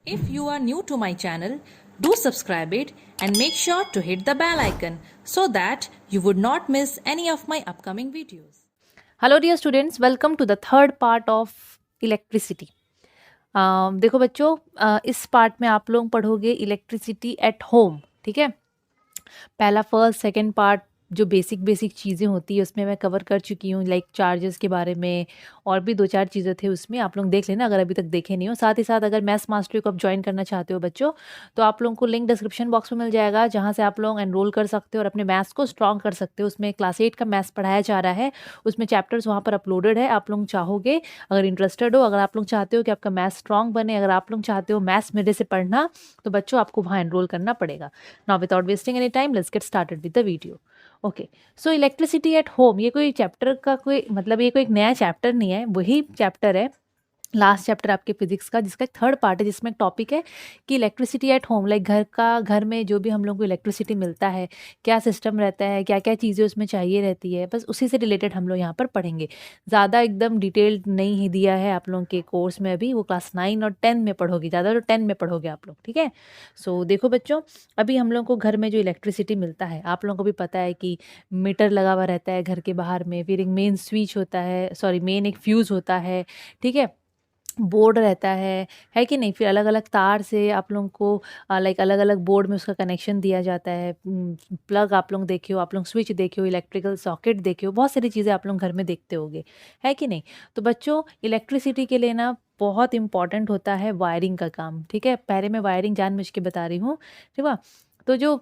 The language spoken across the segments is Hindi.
If you are new to my channel, do subscribe it and make sure to hit the bell icon so that you would not miss any of my upcoming videos. Hello dear students, welcome to the third part of electricity. देखो बच्चों, इस पार्ट में आप लोग पढ़ोगे इलेक्ट्रिसिटी एट होम। ठीक है, पहला फर्स्ट सेकंड पार्ट जो बेसिक बेसिक चीज़ें होती है उसमें मैं कवर कर चुकी हूँ, लाइक चार्जेस के बारे में और भी दो चार चीज़ें थे उसमें, आप लोग देख लेना अगर अभी तक देखे नहीं हो। साथ ही साथ अगर मैथ्स मास्टरी को आप ज्वाइन करना चाहते हो बच्चों, तो आप लोगों को लिंक डिस्क्रिप्शन बॉक्स में मिल जाएगा, जहाँ से आप लोग एनरोल कर सकते हो और अपने मैथ्स को स्ट्रॉन्ग कर सकते हो। उसमें क्लास 8 का मैथ्स पढ़ाया जा रहा है, उसमें चैप्टर्स वहाँ पर अपलोडेड है। आप लोग चाहोगे, अगर इंटरेस्टेड हो, अगर आप लोग चाहते हो कि आपका मैथ्स स्ट्रॉन्ग बने, अगर आप लोग चाहते हो मैथ्स मेरे से पढ़ना, तो बच्चों आपको वहाँ एनरोल करना पड़ेगा। Now without wasting any time, let's get started with the video. Okay, so electricity at home, ये कोई चैप्टर का कोई मतलब ये कोई एक नया चैप्टर नहीं है, वही चैप्टर है, लास्ट चैप्टर आपके फिजिक्स का, जिसका एक थर्ड पार्ट है, जिसमें एक टॉपिक है कि इलेक्ट्रिसिटी एट होम, लाइक घर में जो भी हम लोग को इलेक्ट्रिसिटी मिलता है, क्या सिस्टम रहता है, क्या क्या चीज़ें उसमें चाहिए रहती है, बस उसी से रिलेटेड हम लोग यहाँ पर पढ़ेंगे। ज़्यादा एकदम डिटेल्ड नहीं ही दिया है आप लोगों के कोर्स में, अभी वो क्लास 9 और 10 में पढ़ोगे, ज़्यादा तो 10 में पढ़ोगे आप लोग। ठीक है, सो देखो बच्चों, अभी हम लोग को घर में जो इलेक्ट्रिसिटी मिलता है, आप लोगों को भी पता है कि मीटर लगा हुआ रहता है घर के बाहर में, फिर एक मेन स्विच होता है, सॉरी मेन एक फ्यूज़ होता है। ठीक है, बोर्ड रहता है कि नहीं, फिर अलग अलग तार से आप लोगों को लाइक अलग अलग बोर्ड में उसका कनेक्शन दिया जाता है। प्लग आप लोग देखे हो, आप लोग स्विच देखे हो, इलेक्ट्रिकल सॉकेट देखे हो, बहुत सारी चीज़ें आप लोग घर में देखते होगे, है कि नहीं। तो बच्चों, इलेक्ट्रिसिटी के लिए ना बहुत इंपॉर्टेंट होता है वायरिंग का काम। ठीक है, पहले मैं वायरिंग जानबूझ के बता रही हूँ, ठीक है। तो जो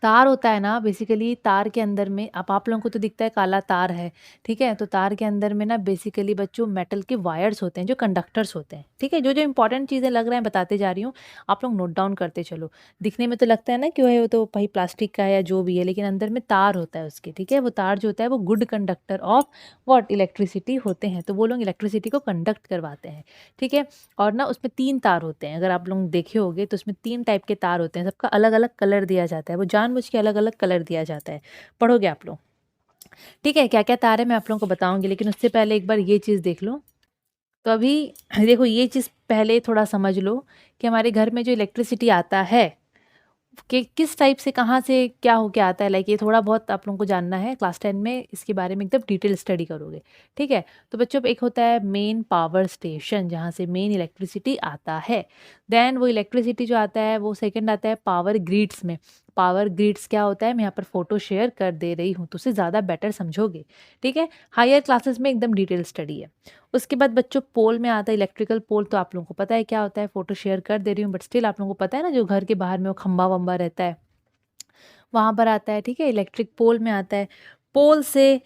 तार होता है ना, बेसिकली तार के अंदर में अब आप लोगों को तो दिखता है काला तार है, ठीक है, तो तार के अंदर में ना बेसिकली बच्चों मेटल के वायर्स होते हैं, जो कंडक्टर्स होते हैं। ठीक है, जो जो इंपॉर्टेंट चीज़ें लग रहे हैं बताते जा रही हूँ, आप लोग नोट डाउन करते चलो। दिखने में तो लगता है ना कि वो तो भाई प्लास्टिक का है या जो भी है, लेकिन अंदर में तार होता है उसके। ठीक है, वो तार जो होता है वो good conductor of what electricity होते हैं, तो वो लोग इलेक्ट्रिसिटी को कंडक्ट करवाते हैं। ठीक है, और ना उसमें 3 तार होते हैं, अगर आप लोग देखे होंगे तो उसमें 3 टाइप के तार होते हैं, सबका अलग-अलग कलर दिया जाता है, वो जानबूझ के अलग-अलग कलर दिया जाता है, पढ़ोगे आप लोग। ठीक है, क्या-क्या तार है मैं आप लोगों को बताऊँगी, लेकिन उससे पहले एक बार ये चीज़ देख लो। तो अभी देखो, ये चीज़ पहले थोड़ा समझ लो कि हमारे घर में जो इलेक्ट्रिसिटी आता है कि किस टाइप से, कहाँ से, क्या हो के आता है, लाइक ये थोड़ा बहुत आप लोगों को जानना है। क्लास 10 में इसके बारे में एकदम डिटेल स्टडी करोगे। ठीक है, तो बच्चों एक होता है मेन पावर स्टेशन, जहाँ से मेन इलेक्ट्रिसिटी आता है। देन वो इलेक्ट्रिसिटी जो आता है वो सेकंड आता है पावर ग्रिड्स में। पावर ग्रिड्स क्या होता है, मैं यहाँ पर फोटो शेयर कर दे रही हूँ, तो उससे ज़्यादा बेटर समझोगे। ठीक है, हायर क्लासेस में एकदम डिटेल स्टडी है। उसके बाद बच्चों पोल में आता है इलेक्ट्रिकल पोल, तो आप लोगों को पता है क्या होता है, फोटो शेयर कर दे रही हूँ, बट स्टिल आप लोगों को पता है ना, जो घर के बाहर में वो खंबा वंबा रहता है, वहाँ पर आता है। ठीक है, इलेक्ट्रिक पोल में आता है। पोल से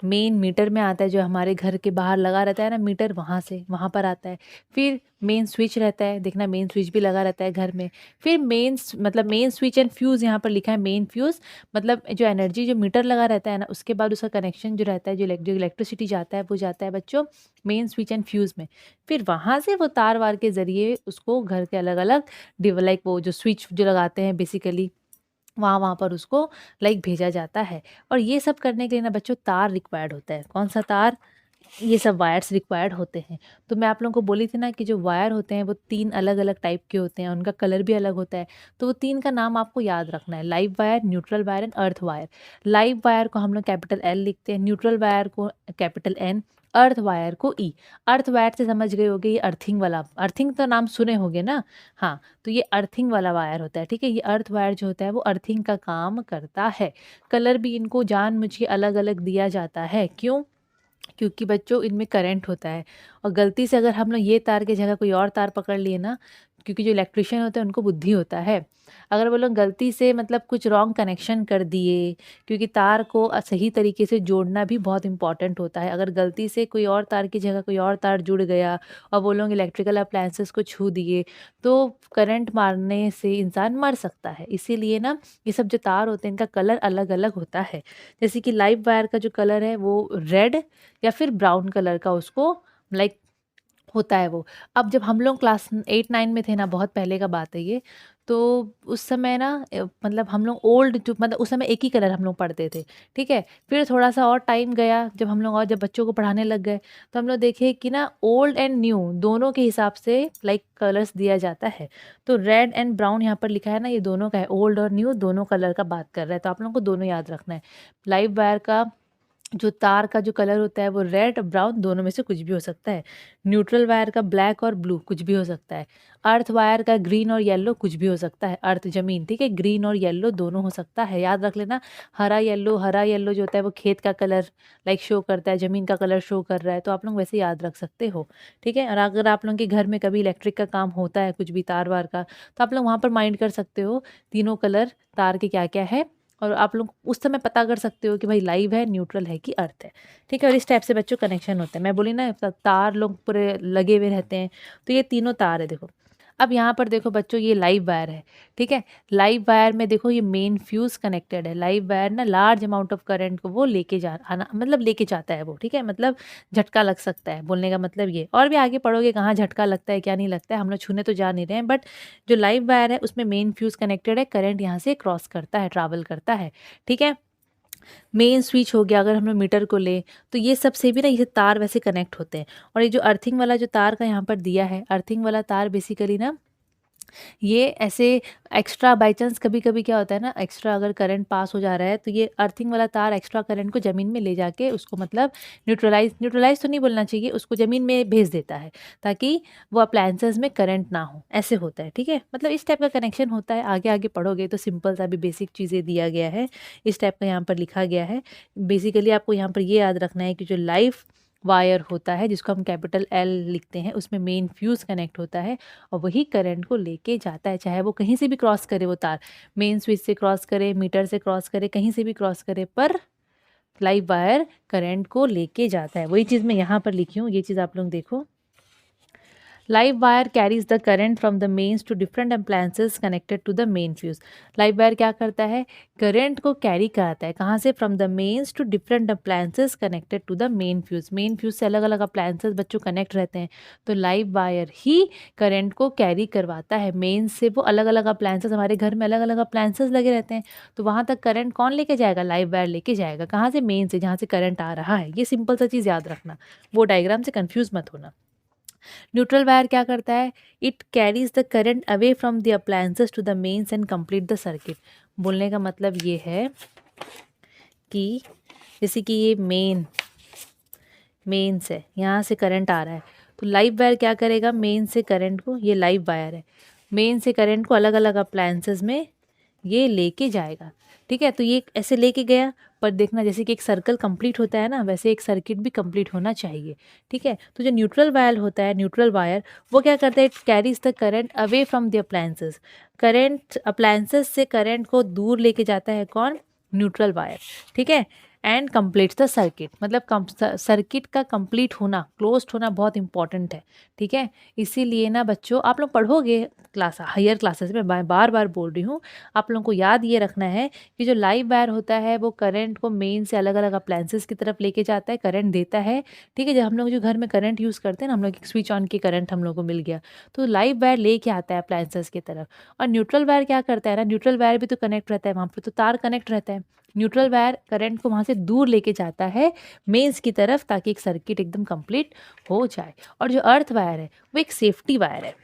मेन मीटर में आता है, जो हमारे घर के बाहर लगा रहता है ना मीटर, वहाँ से वहाँ पर आता है। फिर मेन स्विच रहता है, देखना मेन स्विच भी लगा रहता है घर में। फिर मतलब मेन स्विच एंड फ्यूज़, यहाँ पर लिखा है मेन फ्यूज़, मतलब जो एनर्जी जो मीटर लगा रहता है ना, उसके बाद उसका कनेक्शन जो रहता है, जो इलेक्ट्रिसिटी जाता है वो जाता है बच्चों मेन स्विच एंड फ्यूज़ में। फिर वहाँ से वो तार वार के ज़रिए उसको घर के अलग अलग लाइक वो जो स्विच जो लगाते हैं बेसिकली, वहाँ वहाँ पर उसको लाइक भेजा जाता है। और ये सब करने के लिए ना बच्चों तार रिक्वायर्ड होता है। कौन सा तार, ये सब वायर्स रिक्वायर्ड होते हैं। तो मैं आप लोगों को बोली थी ना कि जो वायर होते हैं वो 3 अलग-अलग टाइप के होते हैं, उनका कलर भी अलग होता है। तो वो 3 का नाम आपको याद रखना है, live wire, neutral wire and earth wire. Live wire को हम लोग कैपिटल एल लिखते हैं, न्यूट्रल वायर को कैपिटल एन, अर्थ वायर को ई। अर्थ वायर से समझ गए होगे, ये अर्थिंग वाला, अर्थिंग तो नाम सुने होंगे ना। हाँ, तो ये अर्थिंग वाला वायर होता है। ठीक है, ये अर्थ वायर जो होता है वो अर्थिंग का काम करता है। कलर भी इनको जानबूझ के अलग-अलग दिया जाता है, क्यों? क्योंकि बच्चों इनमें करंट होता है, और गलती से अगर हम लोग ये तार की जगह कोई और तार पकड़ लिए ना, क्योंकि जो इलेक्ट्रिशियन होते हैं उनको बुद्धि होता है, अगर वो लोग गलती से मतलब कुछ रॉन्ग कनेक्शन कर दिए, क्योंकि तार को सही तरीके से जोड़ना भी बहुत इंपॉर्टेंट होता है। अगर गलती से कोई और तार की जगह कोई और तार जुड़ गया और वो लोग इलेक्ट्रिकल अप्लायंसेस को छू दिए, तो करंट मारने से इंसान मर सकता है। इसीलिए ना ये सब जो तार होते हैं इनका कलर अलग अलग होता है। जैसे कि लाइव वायर का जो कलर है वो रेड या फिर ब्राउन कलर का उसको लाइक होता है वो। अब जब हम लोग क्लास 8-9 में थे ना, बहुत पहले का बात है ये, तो उस समय ना मतलब हम लोग ओल्ड जो मतलब उस समय एक ही कलर हम लोग पढ़ते थे, ठीक है। फिर थोड़ा सा और टाइम गया जब हम लोग और जब बच्चों को पढ़ाने लग गए, तो हम लोग देखे कि ना ओल्ड एंड न्यू दोनों के हिसाब से लाइक कलर्स दिया जाता है। तो रेड एंड ब्राउन यहाँ पर लिखा है ना, ये दोनों का है, ओल्ड और न्यू दोनों कलर का बात कर रहा है, तो आप लोगों को दोनों याद रखना है। लाइव वायर का जो तार का जो कलर होता है वो रेड ब्राउन दोनों में से कुछ भी हो सकता है। न्यूट्रल वायर का ब्लैक और ब्लू कुछ भी हो सकता है। अर्थ वायर का ग्रीन और येलो कुछ भी हो सकता है। अर्थ जमीन, ठीक है, ग्रीन और येलो दोनों हो सकता है, याद रख लेना। हरा येलो जो होता है वो खेत का कलर लाइक शो करता है, जमीन का कलर शो कर रहा है, तो आप लोग वैसे याद रख सकते हो, ठीक है। और अगर आप लोगों के घर में कभी इलेक्ट्रिक का काम होता है कुछ भी तार वार का, तो आप लोग वहाँ पर माइंड कर सकते हो तीनों कलर तार के क्या क्या है, और आप लोग उस समय पता कर सकते हो कि भाई लाइव है, न्यूट्रल है कि अर्थ है, ठीक है। और इस टाइप से बच्चों कनेक्शन होते हैं। मैं बोली ना तार लोग पूरे लगे हुए रहते हैं, तो ये तीनों तार है देखो। अब यहाँ पर देखो बच्चों ये लाइव वायर है, ठीक है। लाइव वायर में देखो ये मेन फ्यूज कनेक्टेड है। लाइव वायर ना लार्ज अमाउंट ऑफ करंट को वो लेके जा आना मतलब लेके जाता है वो, ठीक है, मतलब झटका लग सकता है, बोलने का मतलब ये। और भी आगे पढ़ोगे कहाँ झटका लगता है क्या नहीं लगता है, हम लोग छूने तो जा नहीं रहे हैं, बट जो लाइव वायर है उसमें मेन फ्यूज कनेक्टेड है, करंट यहाँ से क्रॉस करता है, ट्रैवल करता है, ठीक है। मेन स्विच हो गया, अगर हम लोग मीटर को ले तो ये सब से भी ना ये तार वैसे कनेक्ट होते हैं। और ये जो अर्थिंग वाला जो तार का यहाँ पर दिया है, अर्थिंग वाला तार बेसिकली ना ये ऐसे एक्स्ट्रा बाई चांस कभी कभी क्या होता है ना, एक्स्ट्रा अगर करंट पास हो जा रहा है तो ये अर्थिंग वाला तार एक्स्ट्रा करंट को ज़मीन में ले जाके उसको मतलब न्यूट्रलाइज तो नहीं बोलना चाहिए, उसको ज़मीन में भेज देता है ताकि वो अप्लायंसेस में करंट ना हो, ऐसे होता है, ठीक है। मतलब इस टाइप का कनेक्शन होता है। आगे आगे पढ़ोगे तो सिंपल सा भी बेसिक चीज़ें दिया गया है, इस टाइप का यहाँ पर लिखा गया है। बेसिकली आपको यहाँ पर ये याद रखना है कि जो लाइव वायर होता है जिसको हम कैपिटल एल लिखते हैं, उसमें मेन फ्यूज़ कनेक्ट होता है और वही करंट को लेके जाता है, चाहे वो कहीं से भी क्रॉस करे वो तार, मेन स्विच से क्रॉस करे, मीटर से क्रॉस करे, कहीं से भी क्रॉस करे, पर लाइव वायर करंट को लेके जाता है। वही चीज़ मैं यहाँ पर लिखी हूँ, ये चीज़ आप लोग देखो। Live wire carries the current from the mains to different appliances connected to the main fuse. Live wire क्या करता है, करंट को कैरी कराता है, कहाँ से, from the mains to different appliances connected to the main fuse. Main fuse से अलग अलग अप्लायंसेस बच्चों कनेक्ट रहते हैं, तो लाइव वायर ही करंट को कैरी करवाता है मेन से। वो अलग अलग अप्लायंसेस, हमारे घर में अलग अलग अप्लायंसेस लगे रहते हैं, तो वहाँ तक करंट कौन लेके जाएगा, लाइव वायर लेके जाएगा। कहाँ से, मेन से, जहाँ से करंट आ रहा है। ये सिंपल सा चीज़ याद रखना, वो डायग्राम से कन्फ्यूज मत होना। न्यूट्रल वायर क्या करता है, it carries the current away from the appliances to the mains and complete the circuit. बोलने का मतलब ये है कि जैसे कि ये मेन्स है, यहाँ से करंट आ रहा है, तो लाइव वायर क्या करेगा, मेन से करंट को, ये लाइव वायर है, मेन से करंट को अलग अलग अप्लायंसेस में ये लेके जाएगा, ठीक है। तो ये ऐसे लेके गया, पर देखना जैसे कि एक सर्कल कंप्लीट होता है ना, वैसे एक सर्किट भी कंप्लीट होना चाहिए, ठीक है। तो जो न्यूट्रल वायर होता है, न्यूट्रल वायर वो क्या करता है, it carries the current away from the appliances. Current appliances से करंट को दूर लेके जाता है कौन, न्यूट्रल वायर, ठीक है। एंड कंप्लीट्स द सर्किट, मतलब सर्किट का कंप्लीट होना, क्लोज्ड होना बहुत इंपॉर्टेंट है, ठीक है। इसीलिए ना बच्चों आप लोग पढ़ोगे हायर क्लासेस में, मैं बार बार बोल रही हूँ, आप लोगों को याद ये रखना है कि जो लाइव वायर होता है वो करंट को मेन से अलग अलग अप्लायंसेस की तरफ लेके जाता है, करंट देता है, ठीक है। जब हम लोग जो घर में करंट यूज़ करते हैं ना, हम लोग स्विच ऑन की करंट हम लोग को मिल गया, तो लाइव वायर लेके आता है अप्लायंसेस की तरफ। और न्यूट्रल वायर क्या करता है ना, न्यूट्रल वायर भी तो कनेक्ट रहता है, वहाँ पर तो तार कनेक्ट रहता है। न्यूट्रल वायर करंट को वहाँ से दूर लेके जाता है मेंस की तरफ, ताकि एक सर्किट एकदम कंप्लीट हो जाए। और जो अर्थ वायर है वो एक सेफ्टी वायर है,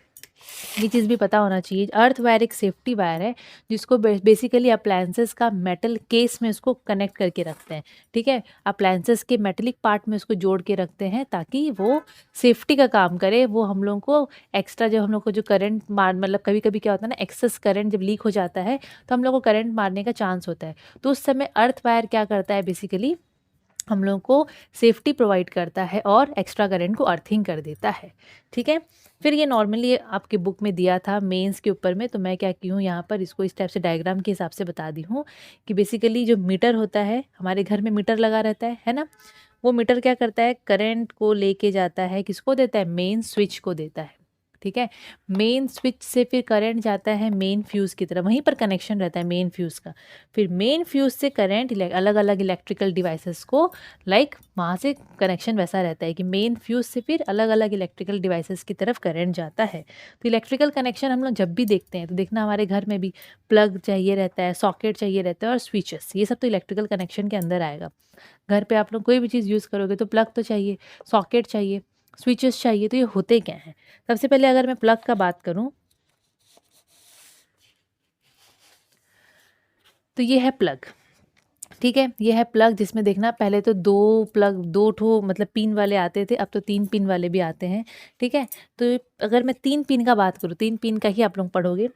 ये चीज़ भी पता होना चाहिए। अर्थ वायर एक सेफ्टी वायर है जिसको बेसिकली अप्लायंसेस का मेटल केस में उसको कनेक्ट करके रखते हैं, ठीक है। अप्लायंसेस के मेटेलिक पार्ट में उसको जोड़ के रखते हैं ताकि वो सेफ्टी का काम करे। वो हम लोग को एक्स्ट्रा, जब हम लोग को जो करंट मार मतलब कभी कभी क्या होता है ना, एक्सेस करंट जब लीक हो जाता है तो हम लोग को करंट मारने का चांस होता है, तो उस समय अर्थ वायर क्या करता है, बेसिकली हम लोगों को सेफ्टी प्रोवाइड करता है और एक्स्ट्रा करंट को अर्थिंग कर देता है, ठीक है। फिर ये नॉर्मली आपके बुक में दिया था मेंस के ऊपर में, तो मैं क्या की हूँ यहाँ पर इसको इस टाइप से डायग्राम के हिसाब से बता दी हूँ कि बेसिकली जो मीटर होता है, हमारे घर में मीटर लगा रहता है ना, वो मीटर क्या करता है, करंट को लेके जाता है, किसको देता है, मेन स्विच को देता है, ठीक है। मेन स्विच से फिर करंट जाता है मेन फ्यूज़ की तरफ, वहीं पर कनेक्शन रहता है मेन फ्यूज़ का। फिर मेन फ्यूज़ से करंट अलग अलग इलेक्ट्रिकल डिवाइसेस को वहाँ से कनेक्शन वैसा रहता है कि मेन फ्यूज़ से फिर अलग अलग इलेक्ट्रिकल डिवाइसेस की तरफ करंट जाता है। तो इलेक्ट्रिकल कनेक्शन हम लोग जब भी देखते हैं तो देखना हमारे घर में भी प्लग चाहिए रहता है, सॉकेट चाहिए रहता है और स्विचेस, ये सब तो इलेक्ट्रिकल कनेक्शन के अंदर आएगा। घर पे आप लोग कोई भी चीज़ यूज़ करोगे तो प्लग तो चाहिए, सॉकेट चाहिए, स्विचेस चाहिए। तो ये होते क्या हैं? सबसे पहले अगर मैं प्लग का बात करूं तो ये है प्लग, ठीक है। ये है प्लग जिसमें देखना पहले तो दो ठो मतलब पिन वाले आते थे, अब तो 3 पिन वाले भी आते हैं, ठीक है। तो अगर मैं 3 पिन का बात करूँ, 3 पिन का ही आप लोग पढ़ोगे।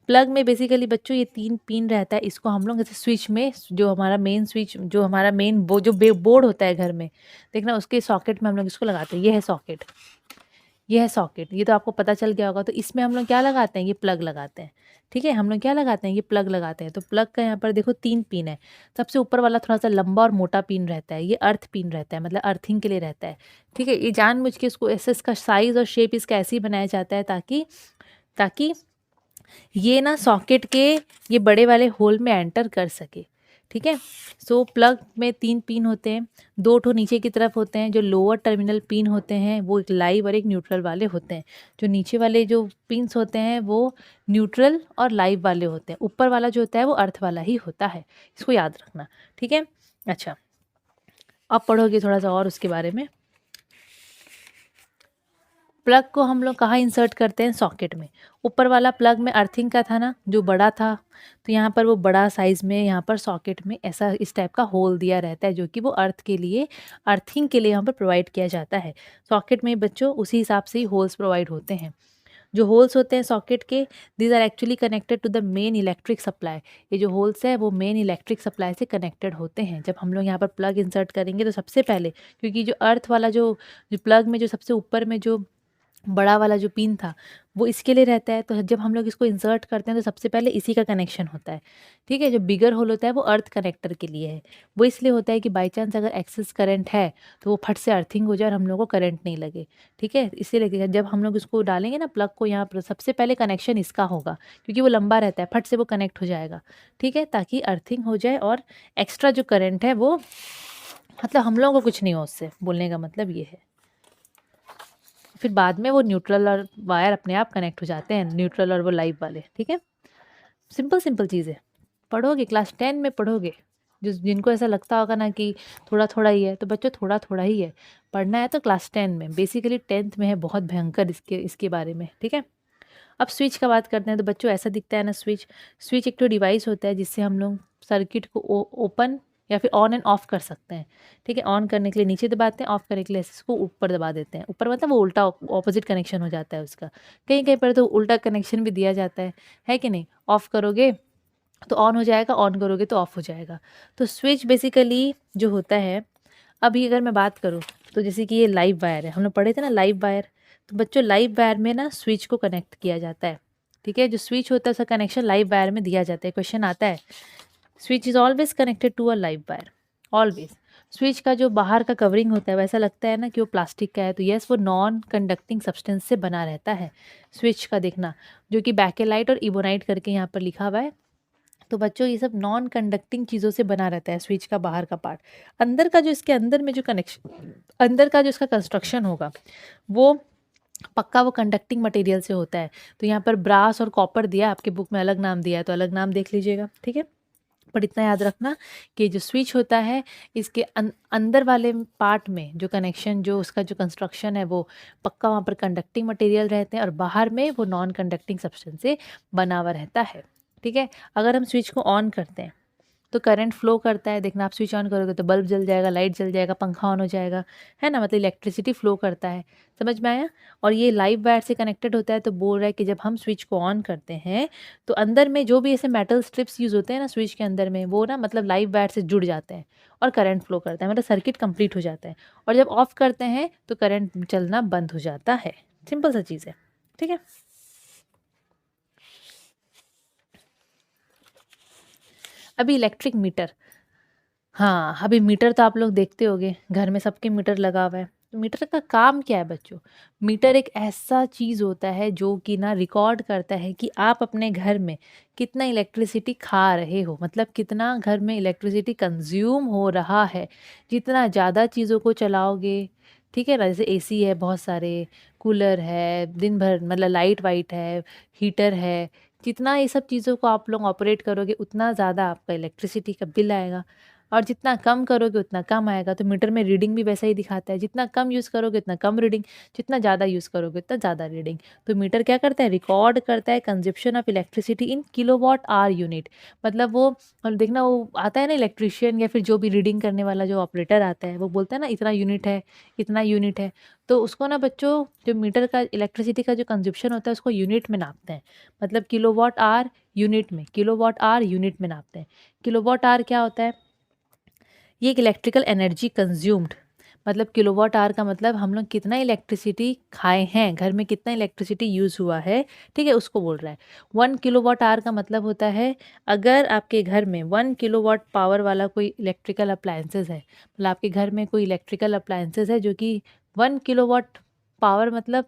प्लग में बेसिकली बच्चों ये 3 पिन रहता है, इसको हम लोग जैसे स्विच में जो हमारा मेन स्विच जो हमारा मेन बोर्ड होता है घर में, देखना उसके सॉकेट में हम लोग इसको लगाते हैं। ये है सॉकेट, ये है सॉकेट, ये तो आपको पता चल गया होगा। तो इसमें हम लोग क्या लगाते हैं? ये प्लग लगाते हैं, ठीक है। हम लोग क्या लगाते हैं? ये प्लग लगाते हैं। तो प्लग का यहाँ पर देखो 3 पिन है। सबसे ऊपर वाला थोड़ा सा लंबा और मोटा पिन रहता है, ये अर्थ पिन रहता है, मतलब अर्थिंग के लिए रहता है, ठीक है। ये जानबूझ के इसको ऐसे इसका साइज़ और शेप इसका ऐसे ही बनाया जाता है ताकि ताकि ये ना सॉकेट के ये बड़े वाले होल में एंटर कर सके, ठीक है। सो प्लग में 3 पिन होते हैं, 2 ठो नीचे की तरफ होते हैं। जो लोअर टर्मिनल पिन होते हैं वो एक लाइव और एक न्यूट्रल वाले होते हैं। जो नीचे वाले जो पिन्स होते हैं वो न्यूट्रल और लाइव वाले होते हैं। ऊपर वाला जो होता है वो अर्थ वाला ही होता है, इसको याद रखना, ठीक है। अच्छा, अब पढ़ोगे थोड़ा सा और उसके बारे में। प्लग को हम लोग कहाँ इंसर्ट करते हैं? सॉकेट में। ऊपर वाला प्लग में अर्थिंग का था ना, जो बड़ा था, तो यहाँ पर वो बड़ा साइज़ में यहाँ पर सॉकेट में ऐसा इस टाइप का होल दिया रहता है, जो कि वो अर्थ के लिए अर्थिंग के लिए यहाँ पर प्रोवाइड किया जाता है। सॉकेट में बच्चों उसी हिसाब से ही होल्स प्रोवाइड होते हैं। जो होल्स होते हैं सॉकेट के, these are actually connected to the main electric supply. ये जो होल्स है वो मेन इलेक्ट्रिक सप्लाई से कनेक्टेड होते हैं। जब हम लोग यहाँ पर प्लग इंसर्ट करेंगे तो सबसे पहले, क्योंकि जो अर्थ वाला जो प्लग में जो सबसे ऊपर में जो बड़ा वाला जो पिन था वो इसके लिए रहता है, तो जब हम लोग इसको इंसर्ट करते हैं तो सबसे पहले इसी का कनेक्शन होता है, ठीक है। जो बिगर होल होता है वो अर्थ कनेक्टर के लिए है। वो इसलिए होता है कि बाई चांस अगर एक्सेस करंट है तो वो फट से अर्थिंग हो जाए और हम लोग को करंट नहीं लगे, ठीक है। इसीलिए जब हम लोग इसको डालेंगे ना प्लग को यहाँ पर, सबसे पहले कनेक्शन इसका होगा, क्योंकि वो लंबा रहता है, फट से वो कनेक्ट हो जाएगा, ठीक है, ताकि अर्थिंग हो जाए और एक्स्ट्रा जो करंट है वो मतलब हम लोगों को कुछ नहीं हो उससे, बोलने का मतलब ये है। फिर बाद में वो न्यूट्रल और वायर अपने आप कनेक्ट हो जाते हैं, न्यूट्रल और वो लाइव वाले, ठीक है। सिंपल सिंपल चीज़ें पढ़ोगे, क्लास 10 में पढ़ोगे। जिनको ऐसा लगता होगा ना कि थोड़ा थोड़ा ही है, तो बच्चों थोड़ा थोड़ा ही है, पढ़ना है तो क्लास 10 में, बेसिकली 10th में है बहुत भयंकर इसके बारे में, ठीक है। अब स्विच का बात करते हैं। तो बच्चों ऐसा दिखता है ना स्विच। स्विच एक तो डिवाइस होता है जिससे हम लोग सर्किट को ओपन या फिर ऑन एंड ऑफ कर सकते हैं, ठीक है। ऑन करने के लिए नीचे दबाते हैं, ऑफ करने के लिए इसको ऊपर दबा देते हैं। ऊपर मतलब वो उल्टा ऑपोजिट कनेक्शन हो जाता है उसका। कहीं कहीं पर तो उल्टा कनेक्शन भी दिया जाता है कि नहीं? ऑफ करोगे तो ऑन हो जाएगा, ऑन करोगे तो ऑफ हो जाएगा। तो स्विच बेसिकली जो होता है, अभी अगर मैं बात करूँ तो जैसे कि ये लाइव वायर है, हम लोग पढ़े थे ना लाइव वायर। तो बच्चों लाइव वायर में ना स्विच को कनेक्ट किया जाता है, ठीक है। जो स्विच होता है उसका कनेक्शन लाइव वायर में दिया जाता है। क्वेश्चन आता है, switch is always connected to a live wire, always. Switch का जो बाहर का कवरिंग होता है वैसा लगता है ना कि वो प्लास्टिक का है, तो यस वो नॉन कंडक्टिंग सब्सटेंस से बना रहता है स्विच का, देखना, जो कि बैकेलाइट और इबोनाइट करके यहाँ पर लिखा हुआ है। तो बच्चों ये सब नॉन कंडक्टिंग चीज़ों से बना रहता है स्विच का बाहर का पार्ट। अंदर का जो इसके अंदर में जो कनेक्शन, अंदर का जो इसका कंस्ट्रक्शन होगा वो पक्का वो कंडक्टिंग मटेरियल से होता है। तो यहाँ पर ब्रास और कॉपर दिया, आपके बुक में अलग नाम दिया है तो अलग नाम देख लीजिएगा, ठीक है। पर इतना याद रखना कि जो स्विच होता है इसके अंदर वाले पार्ट में जो कनेक्शन, जो उसका जो कंस्ट्रक्शन है वो पक्का वहाँ पर कंडक्टिंग मटेरियल रहते हैं और बाहर में वो नॉन कंडक्टिंग सब्सटेंस से बना हुआ रहता है, ठीक है। अगर हम स्विच को ऑन करते हैं तो करंट फ्लो करता है, देखना आप स्विच ऑन करोगे तो बल्ब जल जाएगा, लाइट जल जाएगा, पंखा ऑन हो जाएगा, है ना, मतलब इलेक्ट्रिसिटी फ्लो करता है, समझ में आया। और ये लाइव वायर से कनेक्टेड होता है। तो बोल रहा है कि जब हम स्विच को ऑन करते हैं तो अंदर में जो भी ऐसे मेटल स्ट्रिप्स यूज़ होते हैं ना स्विच के अंदर में, वो ना मतलब लाइव वायर से जुड़ जाते हैं और करंट फ्लो करता है, मतलब सर्किट कंप्लीट हो जाता है। और जब ऑफ करते हैं तो करंट चलना बंद हो जाता है। सिंपल सा चीज़ है, ठीक है। अभी इलेक्ट्रिक मीटर, हाँ, अभी मीटर तो आप लोग देखते होंगे, घर में सबके मीटर लगा हुआ है। तो मीटर का काम क्या है बच्चों? मीटर एक ऐसा चीज़ होता है जो कि ना रिकॉर्ड करता है कि आप अपने घर में कितना इलेक्ट्रिसिटी खा रहे हो, मतलब कितना घर में इलेक्ट्रिसिटी कंज्यूम हो रहा है। जितना ज़्यादा चीज़ों को चलाओगे, ठीक है ना, जैसे एसी है, बहुत सारे कूलर है, दिन भर मतलब लाइट वाइट है, हीटर है, जितना ये सब चीज़ों को आप लोग ऑपरेट करोगे उतना ज़्यादा आपका इलेक्ट्रिसिटी का बिल आएगा, और जितना कम करोगे उतना कम आएगा। तो मीटर में रीडिंग भी वैसा ही दिखाता है, जितना कम यूज़ करोगे उतना कम रीडिंग, जितना ज़्यादा यूज़ करोगे उतना ज़्यादा रीडिंग। तो मीटर क्या करता है? रिकॉर्ड करता है consumption of electricity in kilowatt hour unit. मतलब वो, और देखना वो आता है ना इलेक्ट्रिशियन या फिर जो भी रीडिंग करने वाला जो ऑपरेटर आता है, वो बोलता है ना इतना यूनिट है, इतना यूनिट है। तो उसको ना बच्चों, जो मीटर का इलेक्ट्रिसिटी का जो कंजप्शन होता है उसको यूनिट में नापते हैं। मतलब किलोवाट आवर यूनिट में, किलोवाट आवर यूनिट में नापते हैं। किलोवाट आवर क्या होता है? ये एक इलेक्ट्रिकल एनर्जी कंज्यूम्ड, मतलब किलोवाट आवर का मतलब हम लोग कितना इलेक्ट्रिसिटी खाए हैं, घर में कितना इलेक्ट्रिसिटी यूज़ हुआ है, ठीक है, उसको बोल रहा है। 1 किलोवाट आवर का मतलब होता है, अगर आपके घर में 1 किलोवाट पावर वाला कोई इलेक्ट्रिकल अप्लायंसेस है, मतलब आपके घर में कोई इलेक्ट्रिकल अप्लायंसेस है जो कि 1 किलोवाट पावर, मतलब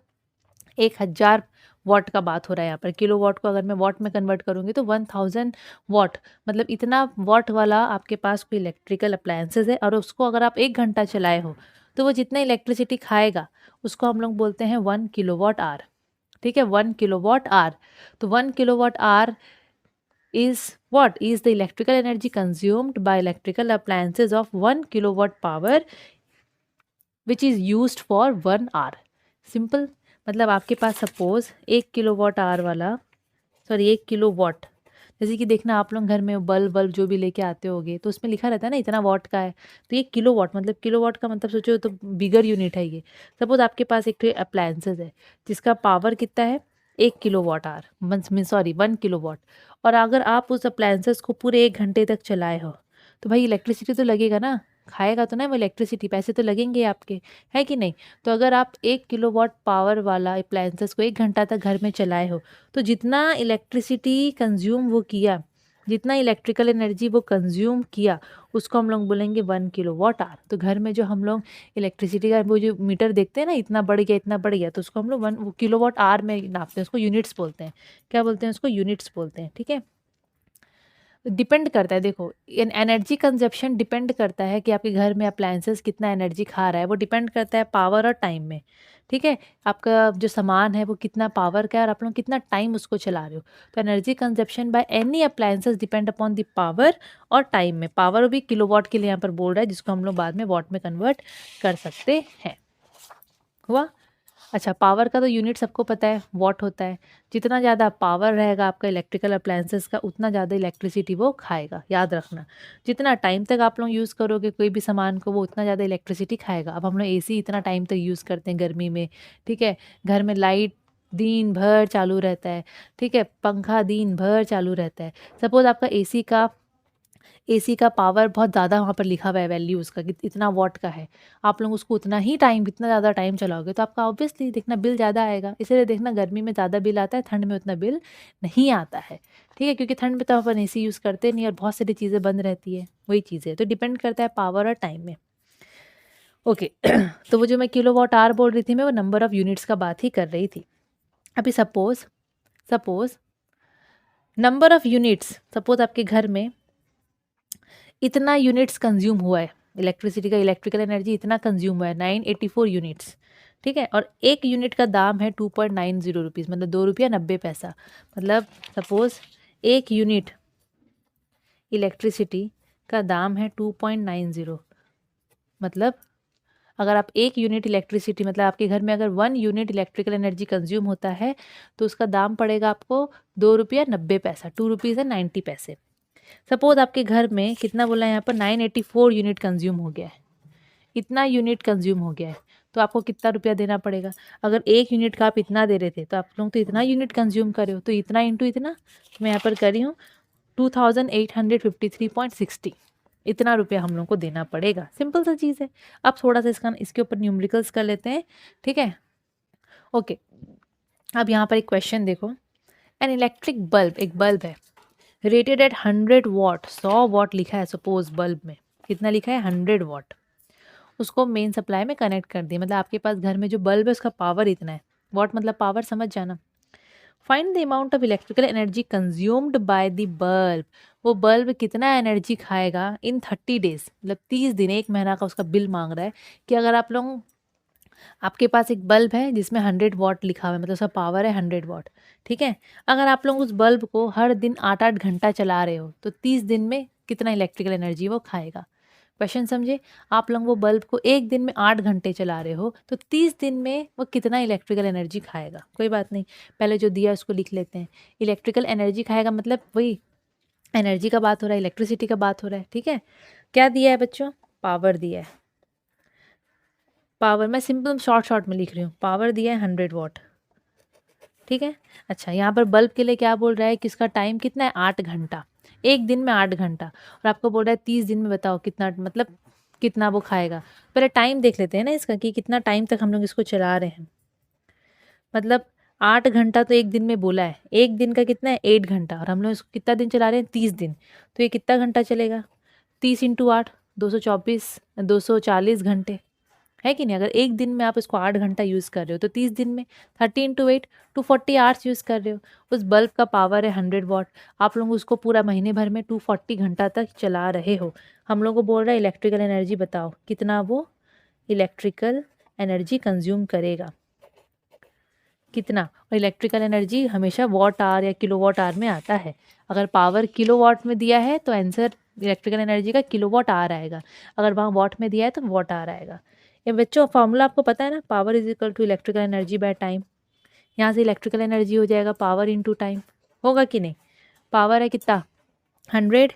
1000 वॉट का बात हो रहा है यहाँ पर। किलोवाट को अगर मैं वॉट में कन्वर्ट करूँगी तो 1000 वॉट, मतलब इतना वॉट वाला आपके पास कोई इलेक्ट्रिकल अप्लायंसेस है, और उसको अगर आप 1 घंटा चलाए हो तो वो जितना इलेक्ट्रिसिटी खाएगा उसको हम लोग बोलते हैं 1 किलोवाट आवर। ठीक है, 1 किलोवाट आवर। तो 1 kilowatt hour is what is the electrical energy consumed by electrical appliances of 1 kilowatt power which is used for 1 hour. Simple, मतलब आपके पास सपोज 1 किलोवाट आवर वाला, सॉरी 1 किलोवाट, जैसे कि देखना आप लोग घर में बल्ब बल्ब जो भी लेके आते होगे तो उसमें लिखा रहता है ना इतना वॉट का है। तो ये किलोवाट, मतलब किलोवाट का मतलब सोचो तो बिगर यूनिट है ये। सपोज आपके पास एक अप्लायंसेज है जिसका पावर कितना है, 1 किलोवाट आवर, सॉरी 1 किलोवाट, और अगर आप उस अप्लायंसेस को पूरे 1 घंटे तक चलाए हो तो भाई इलेक्ट्रिसिटी तो लगेगा ना, खाएगा तो ना वो इलेक्ट्रिसिटी, पैसे तो लगेंगे आपके, है कि नहीं? तो अगर आप 1 किलोवाट पावर वाला अप्लायंसेस को 1 घंटा तक घर में चलाए हो तो जितना इलेक्ट्रिसिटी कंज्यूम वो किया, जितना इलेक्ट्रिकल एनर्जी वो कंज्यूम किया, उसको हम लोग बोलेंगे 1 किलोवाट आवर। तो घर में जो हम लोग इलेक्ट्रिसिटी का वो जो मीटर देखते हैं ना, इतना बढ़ गया इतना बढ़ गया, तो उसको हम लोग वो किलोवाट आवर में नापते हैं, उसको यूनिट्स बोलते हैं। क्या बोलते हैं उसको? यूनिट्स बोलते हैं। ठीक है, डिपेंड करता है, देखो एनर्जी कंजप्शन डिपेंड करता है कि आपके घर में अप्लायंसेस कितना एनर्जी खा रहा है, वो डिपेंड करता है पावर और टाइम में। ठीक है, आपका जो सामान है वो कितना पावर का है और आप लोग कितना टाइम उसको चला रहे हो। तो energy consumption by any appliances depend upon the power और टाइम में। पावर भी किलोवाट के लिए यहाँ पर बोल रहा है, जिसको हम लोग बाद में वॉट में कन्वर्ट कर सकते हैं। हुआ? अच्छा, पावर का तो यूनिट सबको पता है, वॉट होता है। जितना ज़्यादा पावर रहेगा आपका इलेक्ट्रिकल अप्लायंसेस का, उतना ज़्यादा इलेक्ट्रिसिटी वो खाएगा, याद रखना। जितना टाइम तक आप लोग यूज़ करोगे कोई भी सामान को, वो उतना ज़्यादा इलेक्ट्रिसिटी खाएगा। अब हम लोग एसी इतना टाइम तक यूज़ करते हैं गर्मी में, ठीक है, घर में लाइट दिन भर चालू रहता है, ठीक है, पंखा दिन भर चालू रहता है। सपोज़ आपका एसी का पावर बहुत ज़्यादा वहाँ पर लिखा हुआ है, वैल्यू उसका कि इतना वॉट का है, आप लोग उसको उतना ही टाइम, इतना ज़्यादा टाइम चलाओगे तो आपका ऑब्वियसली देखना बिल ज़्यादा आएगा। इसीलिए देखना गर्मी में ज़्यादा बिल आता है, ठंड में उतना बिल नहीं आता है। ठीक है, क्योंकि ठंड में तो अपन एसी यूज़ करते नहीं और बहुत सारी चीज़ें बंद रहती है, वही चीज़ें। तो डिपेंड करता है पावर और टाइम में। ओके तो वो जो मैं किलोवाट आवर बोल रही थी, मैं वो नंबर ऑफ़ यूनिट्स का बात ही कर रही थी। अभी suppose number of units, suppose आपके घर में इतना यूनिट्स कंज्यूम हुआ है, इलेक्ट्रिसिटी का, इलेक्ट्रिकल एनर्जी इतना कंज्यूम हुआ है 984 यूनिट्स। ठीक है, और एक यूनिट का दाम है 2.90 रुपीज़, मतलब 2 रुपया 90 पैसा। मतलब सपोज़ एक यूनिट इलेक्ट्रिसिटी का दाम है 2.90, मतलब अगर आप एक यूनिट इलेक्ट्रिसिटी, मतलब आपके घर में अगर 1 यूनिट इलेक्ट्रिकल एनर्जी कंज्यूम होता है तो उसका दाम पड़ेगा आपको 2 रुपया 90 पैसा, 2 रुपीज़ एंड 90 पैसे। सपोज आपके घर में कितना बोला है यहाँ पर, 984 यूनिट कंज्यूम हो गया है, इतना यूनिट कंज्यूम हो गया है, तो आपको कितना रुपया देना पड़ेगा? अगर एक यूनिट का आप इतना दे रहे थे तो आप लोग तो इतना यूनिट कंज्यूम कर रहे हो, तो इतना इंटू इतना, तो मैं यहाँ पर कर रही हूँ 2853.60, इतना रुपया हम लोग को देना पड़ेगा। सिंपल सा चीज़ है। अब थोड़ा सा इसके ऊपर न्यूमेरिकल्स कर लेते हैं। ठीक है, ओके। अब यहाँ पर एक क्वेश्चन देखो, एन इलेक्ट्रिक बल्ब, एक बल्ब है, रेटेड एट 100 वॉट, 100 वॉट लिखा है सपोज बल्ब में, कितना लिखा है? 100 वॉट। उसको मेन सप्लाई में कनेक्ट कर दिए। मतलब आपके पास घर में जो बल्ब है उसका पावर इतना है, वॉट मतलब पावर, समझ जाना। Find the amount of electrical energy consumed by the bulb, वो बल्ब कितना एनर्जी खाएगा इन 30 डेज, मतलब 30 दिन, एक महीना का उसका बिल मांग रहा है। कि अगर आप लोग, आपके पास एक बल्ब है जिसमें 100 वॉट लिखा हुआ है, मतलब उसका पावर है 100 वॉट, ठीक है। अगर आप लोग उस बल्ब को हर दिन 8-8 घंटा चला रहे हो तो 30 दिन में कितना इलेक्ट्रिकल एनर्जी वो खाएगा। क्वेश्चन समझे, आप लोग वो बल्ब को एक दिन में 8 घंटे चला रहे हो तो 30 दिन में वो कितना इलेक्ट्रिकल एनर्जी खाएगा। कोई बात नहीं, पहले जो दिया उसको लिख लेते हैं। इलेक्ट्रिकल एनर्जी खाएगा मतलब वही एनर्जी का बात हो रहा है, इलेक्ट्रिसिटी का बात हो रहा है, ठीक है। क्या दिया है बच्चों, पावर दिया है। पावर मैं सिंपल शॉर्ट में लिख रही हूँ, पावर दिया है 100 वॉट, ठीक है। अच्छा, यहाँ पर बल्ब के लिए क्या बोल रहा है कि इसका टाइम कितना है, 8 घंटा, एक दिन में 8 घंटा, और आपको बोल रहा है 30 दिन में बताओ कितना, मतलब कितना वो खाएगा। पहले टाइम देख लेते हैं ना इसका, कि कितना टाइम तक हम लोग इसको चला रहे हैं। मतलब 8 घंटा तो एक दिन में बोला है, एक दिन का कितना है 8 घंटा, और हम लोग इसको कितना दिन चला रहे हैं 30 दिन, तो ये कितना घंटा चलेगा, 30 इंटू 8 224, 240 घंटे, है कि नहीं। अगर एक दिन में आप इसको 8 घंटा यूज़ कर रहे हो तो 30 दिन में 30 इंटू 8 240 आवर्स यूज़ कर रहे हो। उस बल्ब का पावर है 100 वॉट, आप लोग उसको पूरा महीने भर में 240 घंटा तक चला रहे हो। हम लोग को बोल रहा है इलेक्ट्रिकल एनर्जी बताओ कितना वो इलेक्ट्रिकल एनर्जी कंज्यूम करेगा, कितना। और इलेक्ट्रिकल एनर्जी हमेशा वॉट आवर या किलो वॉट आवर में आता है। अगर पावर किलो वॉट में दिया है तो आंसर इलेक्ट्रिकल एनर्जी का किलो वॉट आवर आएगा, अगर वहाँ वॉट में दिया है तो वॉट आवर आएगा। ये बच्चों फॉर्मूला आपको पता है ना, power is equal to electrical energy by time. यहाँ से इलेक्ट्रिकल एनर्जी हो जाएगा पावर इंटू टाइम, होगा कि नहीं। पावर है कितना 100,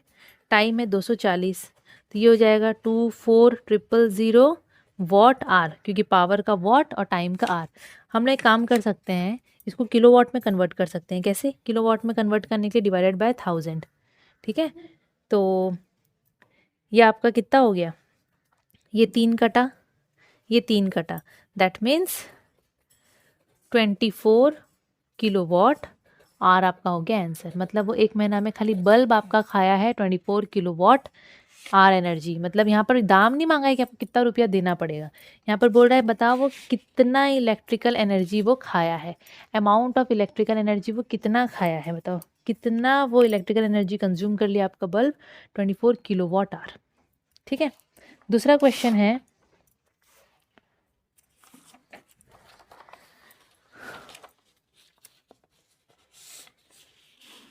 टाइम है 240, तो ये हो जाएगा 24,000 वॉट आर, क्योंकि पावर का वॉट और टाइम का आर। हम लोग एक काम कर सकते हैं, इसको किलो वॉट में कन्वर्ट कर सकते हैं। कैसे, किलो वॉट में कन्वर्ट करने के लिए डिवाइडेड बाय 1000, ठीक है। तो ये आपका कितना हो गया, ये 3 कटा, ये 3 कटा, that means 24 kilowatt hour आपका हो गया आंसर। मतलब वो एक महीना में खाली बल्ब आपका खाया है 24 किलो वॉट आर एनर्जी। मतलब यहाँ पर दाम नहीं मांगा है कि आपको कितना रुपया देना पड़ेगा, यहाँ पर बोल रहा है बताओ वो कितना इलेक्ट्रिकल एनर्जी वो खाया है, अमाउंट ऑफ इलेक्ट्रिकल एनर्जी वो कितना खाया है, बताओ कितना वो इलेक्ट्रिकल एनर्जी कंज्यूम कर लिया आपका बल्ब, 24 किलो वॉट आर, ठीक है। दूसरा क्वेश्चन है,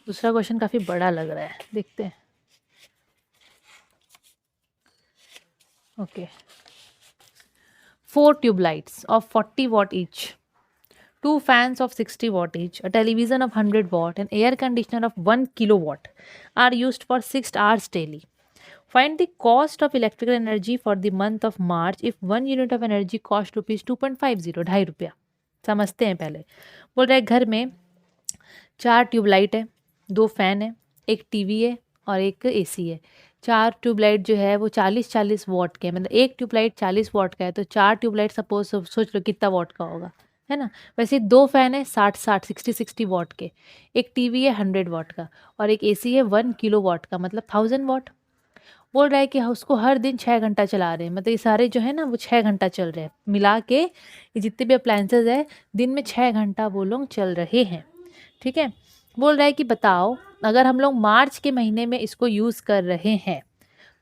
दूसरा क्वेश्चन काफ़ी बड़ा लग रहा है, देखते हैं। Okay, 4 tube lights off 40 watt each, 2 fans of 60 watt each, a television of 100 watt, an air conditioner of 1 kilowatt are used for 6 hours daily. Find the cost of electrical energy for the month of March if 1 unit of energy cost rupees 2.50, 2.5 रुपया। समझते हैं पहले। बोल रहा है घर में 4 ट्यूबलाइट है, 2 फैन है, एक टीवी है और एक एसी है। 4 ट्यूबलाइट जो है वो 40-40 वॉट के हैं, मतलब एक ट्यूबलाइट 40 वॉट का है तो 4 ट्यूबलाइट सपोज सोच लो कितना वॉट का होगा, है ना। वैसे 2 फैन है 60-60 60-60 वॉट के, एक टीवी है 100 वॉट का और एक एसी है 1 किलो वॉट का, मतलब 1000 वॉट। बोल रहा है कि उसको हर दिन 6 घंटा चला रहे हैं, मतलब ये सारे जो है ना वो 6 घंटा चल रहे हैं मिला के, ये जितने भी अप्लायंसेज है दिन में 6 घंटा वो लोग चल रहे हैं, ठीक है। बोल रहा है कि बताओ अगर हम लोग मार्च के महीने में इसको यूज़ कर रहे हैं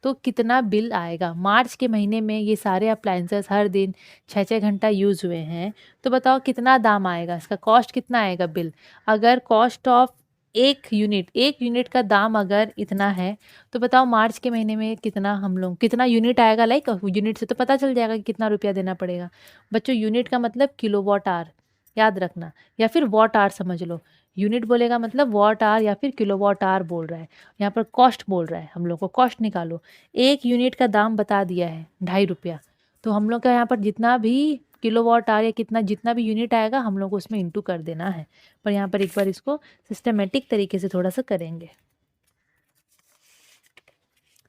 तो कितना बिल आएगा। मार्च के महीने में ये सारे अप्लायंसेस हर दिन 6-6 घंटा यूज़ हुए हैं, तो बताओ कितना दाम आएगा, इसका कॉस्ट कितना आएगा बिल। अगर कॉस्ट ऑफ एक यूनिट का दाम अगर इतना है तो बताओ मार्च के महीने में कितना हम लोग कितना यूनिट आएगा। लाइक यूनिट से तो पता चल जाएगा कि कितना रुपया देना पड़ेगा। बच्चों यूनिट का मतलब किलोवाट आवर याद रखना, या फिर वॉट आवर समझ लो। यूनिट बोलेगा मतलब वॉट आवर या फिर किलोवाट आवर बोल रहा है। यहाँ पर कॉस्ट बोल रहा है, हम लोग को कॉस्ट निकालो। एक यूनिट का दाम बता दिया है 2.5 रुपया, तो हम लोग का यहाँ पर जितना भी किलोवाट आवर या जितना भी यूनिट आएगा हम लोग को उसमें इंटू कर देना है। पर यहाँ पर एक बार इसको सिस्टमेटिक तरीके से थोड़ा सा करेंगे।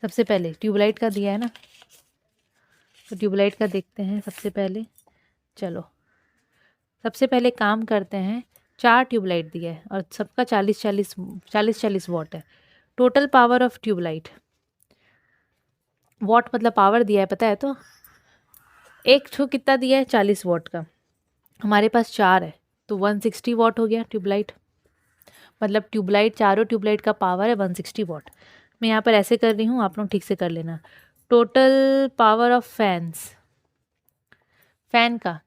सबसे पहले ट्यूबलाइट का दिया है ना, तो ट्यूबलाइट का देखते हैं सबसे पहले। चलो सबसे पहले काम करते हैं, 4 ट्यूबलाइट दिया है और सबका 40-40 वॉट है। Total power of tube light, watt मतलब पावर दिया है पता है, तो एक ठो कितना दिया है 40 वॉट का, हमारे पास 4 है तो 160 वॉट हो गया ट्यूबलाइट। मतलब ट्यूबलाइट, चारों ट्यूबलाइट का पावर है 160 वॉट। मैं यहाँ पर ऐसे कर रही हूँ, आप लोग ठीक से कर लेना। Total power of fans, fan का,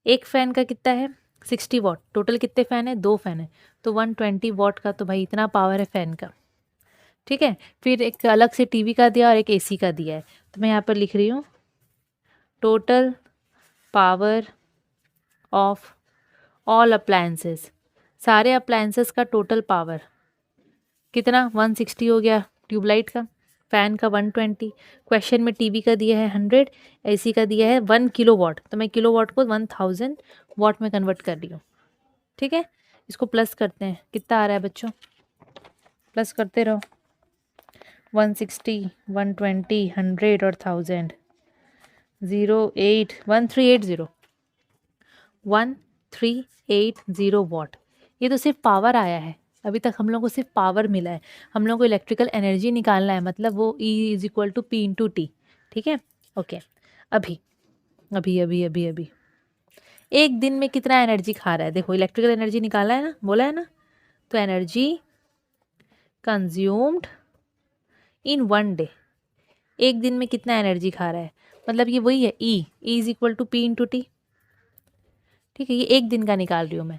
एक फ़ैन का कितना है 60 वॉट। टोटल कितने फ़ैन है, 2 फ़ैन है तो 120 वॉट का, तो भाई इतना पावर है फ़ैन का। ठीक है, फिर एक अलग से टीवी का दिया और एक एसी का दिया है, तो मैं यहाँ पर लिख रही हूँ total power of all appliances, सारे अप्लायंसेस का टोटल पावर कितना 160 हो गया ट्यूबलाइट का, फ़ैन का 120, क्वेश्चन में टीवी का दिया है 100, एसी का दिया है 1 किलो वॉट, तो मैं किलो वॉट को 1000 वॉट में कन्वर्ट कर रही हूँ। ठीक है, इसको प्लस करते हैं, कितना आ रहा है बच्चों, प्लस करते रहो, 160, 120, 100 और 1000, 1380 1380 वॉट। ये तो सिर्फ पावर आया है, अभी तक हम लोग को सिर्फ पावर मिला है। हम लोग को इलेक्ट्रिकल एनर्जी निकालना है, मतलब वो E is equal to P into T. ठीक है, ओके। अभी अभी अभी अभी अभी एक दिन में कितना एनर्जी खा रहा है, देखो इलेक्ट्रिकल एनर्जी निकाला है ना, बोला है ना, तो एनर्जी कंज्यूम्ड इन 1 डे, एक दिन में कितना एनर्जी खा रहा है, मतलब ये वही है E is equal to P into T. ठीक है, ये एक दिन का निकाल रही हूँ मैं,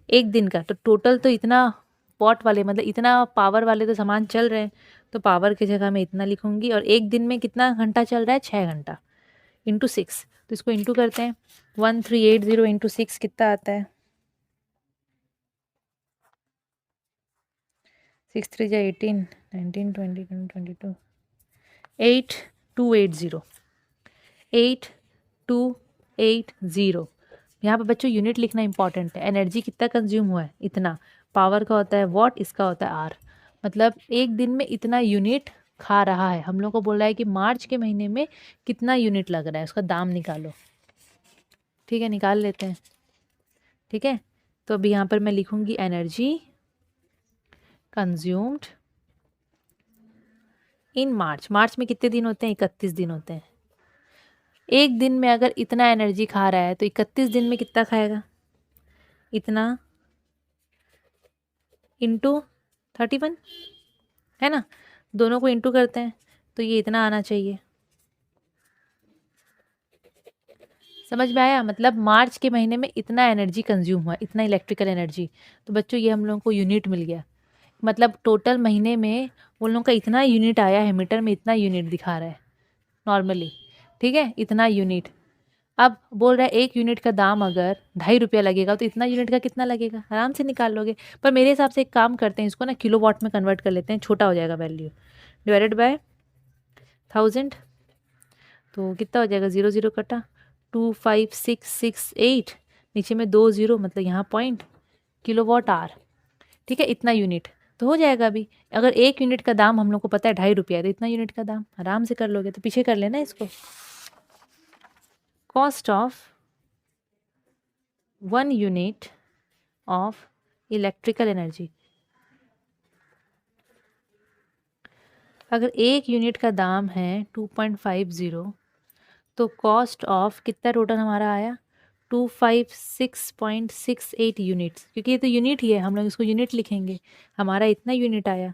एक दिन का, तो टोटल तो इतना वॉट वाले, मतलब इतना पावर वाले तो सामान चल रहे हैं, तो पावर की जगह मैं इतना लिखूंगी। और एक दिन में कितना घंटा चल रहा है, 6 घंटा, इंटू 6, तो इसको इंटू करते हैं, 1380 इंटू 6 कितना आता है, 6 3 जा 18, 19 20 22, 8280, 8280। यहाँ पे बच्चों यूनिट लिखना इंपॉर्टेंट है। एनर्जी कितना कंज्यूम हुआ है, इतना, पावर का होता है वॉट, इसका होता है आर, मतलब एक दिन में इतना यूनिट खा रहा है। हम लोग को बोल रहा है कि मार्च के महीने में कितना यूनिट लग रहा है, उसका दाम निकालो। ठीक है, निकाल लेते हैं। ठीक है, तो अभी यहाँ पर मैं लिखूंगी एनर्जी कंज्यूम्ड इन मार्च। मार्च में कितने दिन होते हैं, 31 दिन होते हैं। एक दिन में अगर इतना एनर्जी खा रहा है तो 31 दिन में कितना खाएगा, इतना इंटू 31, है ना, दोनों को इंटू करते हैं तो ये इतना आना चाहिए। समझ में आया, मतलब मार्च के महीने में इतना एनर्जी कंज्यूम हुआ, इतना इलेक्ट्रिकल एनर्जी। तो बच्चों ये हम लोगों को यूनिट मिल गया, मतलब टोटल महीने में उन लोगों का इतना यूनिट आया है, मीटर में इतना यूनिट दिखा रहा है नॉर्मली। ठीक है, इतना यूनिट। अब बोल रहा है एक यूनिट का दाम अगर 2.5 रुपया लगेगा तो इतना यूनिट का कितना लगेगा, आराम से निकाल लोगे। पर मेरे हिसाब से एक काम करते हैं, इसको ना किलो वॉट में कन्वर्ट कर लेते हैं, छोटा हो जाएगा वैल्यू, डिवाइडेड बाय 1000, तो कितना हो जाएगा, 0 0 कटा, 25668, नीचे में 2 0, मतलब यहाँ पॉइंट, किलो वॉट आर। ठीक है, इतना यूनिट तो हो जाएगा। अभी अगर एक यूनिट का दाम हम लोग को पता है 2.5 रुपया है, तो इतना यूनिट का दाम आराम से कर लोगे। तो पीछे कर लेना इसको, cost of 1 unit of electrical energy, अगर एक यूनिट का दाम है 2.50, तो कॉस्ट ऑफ कितना टोटल हमारा आया, 256.68 यूनिट्स, क्योंकि ये तो यूनिट ही है, हम लोग इसको यूनिट लिखेंगे, हमारा इतना यूनिट आया।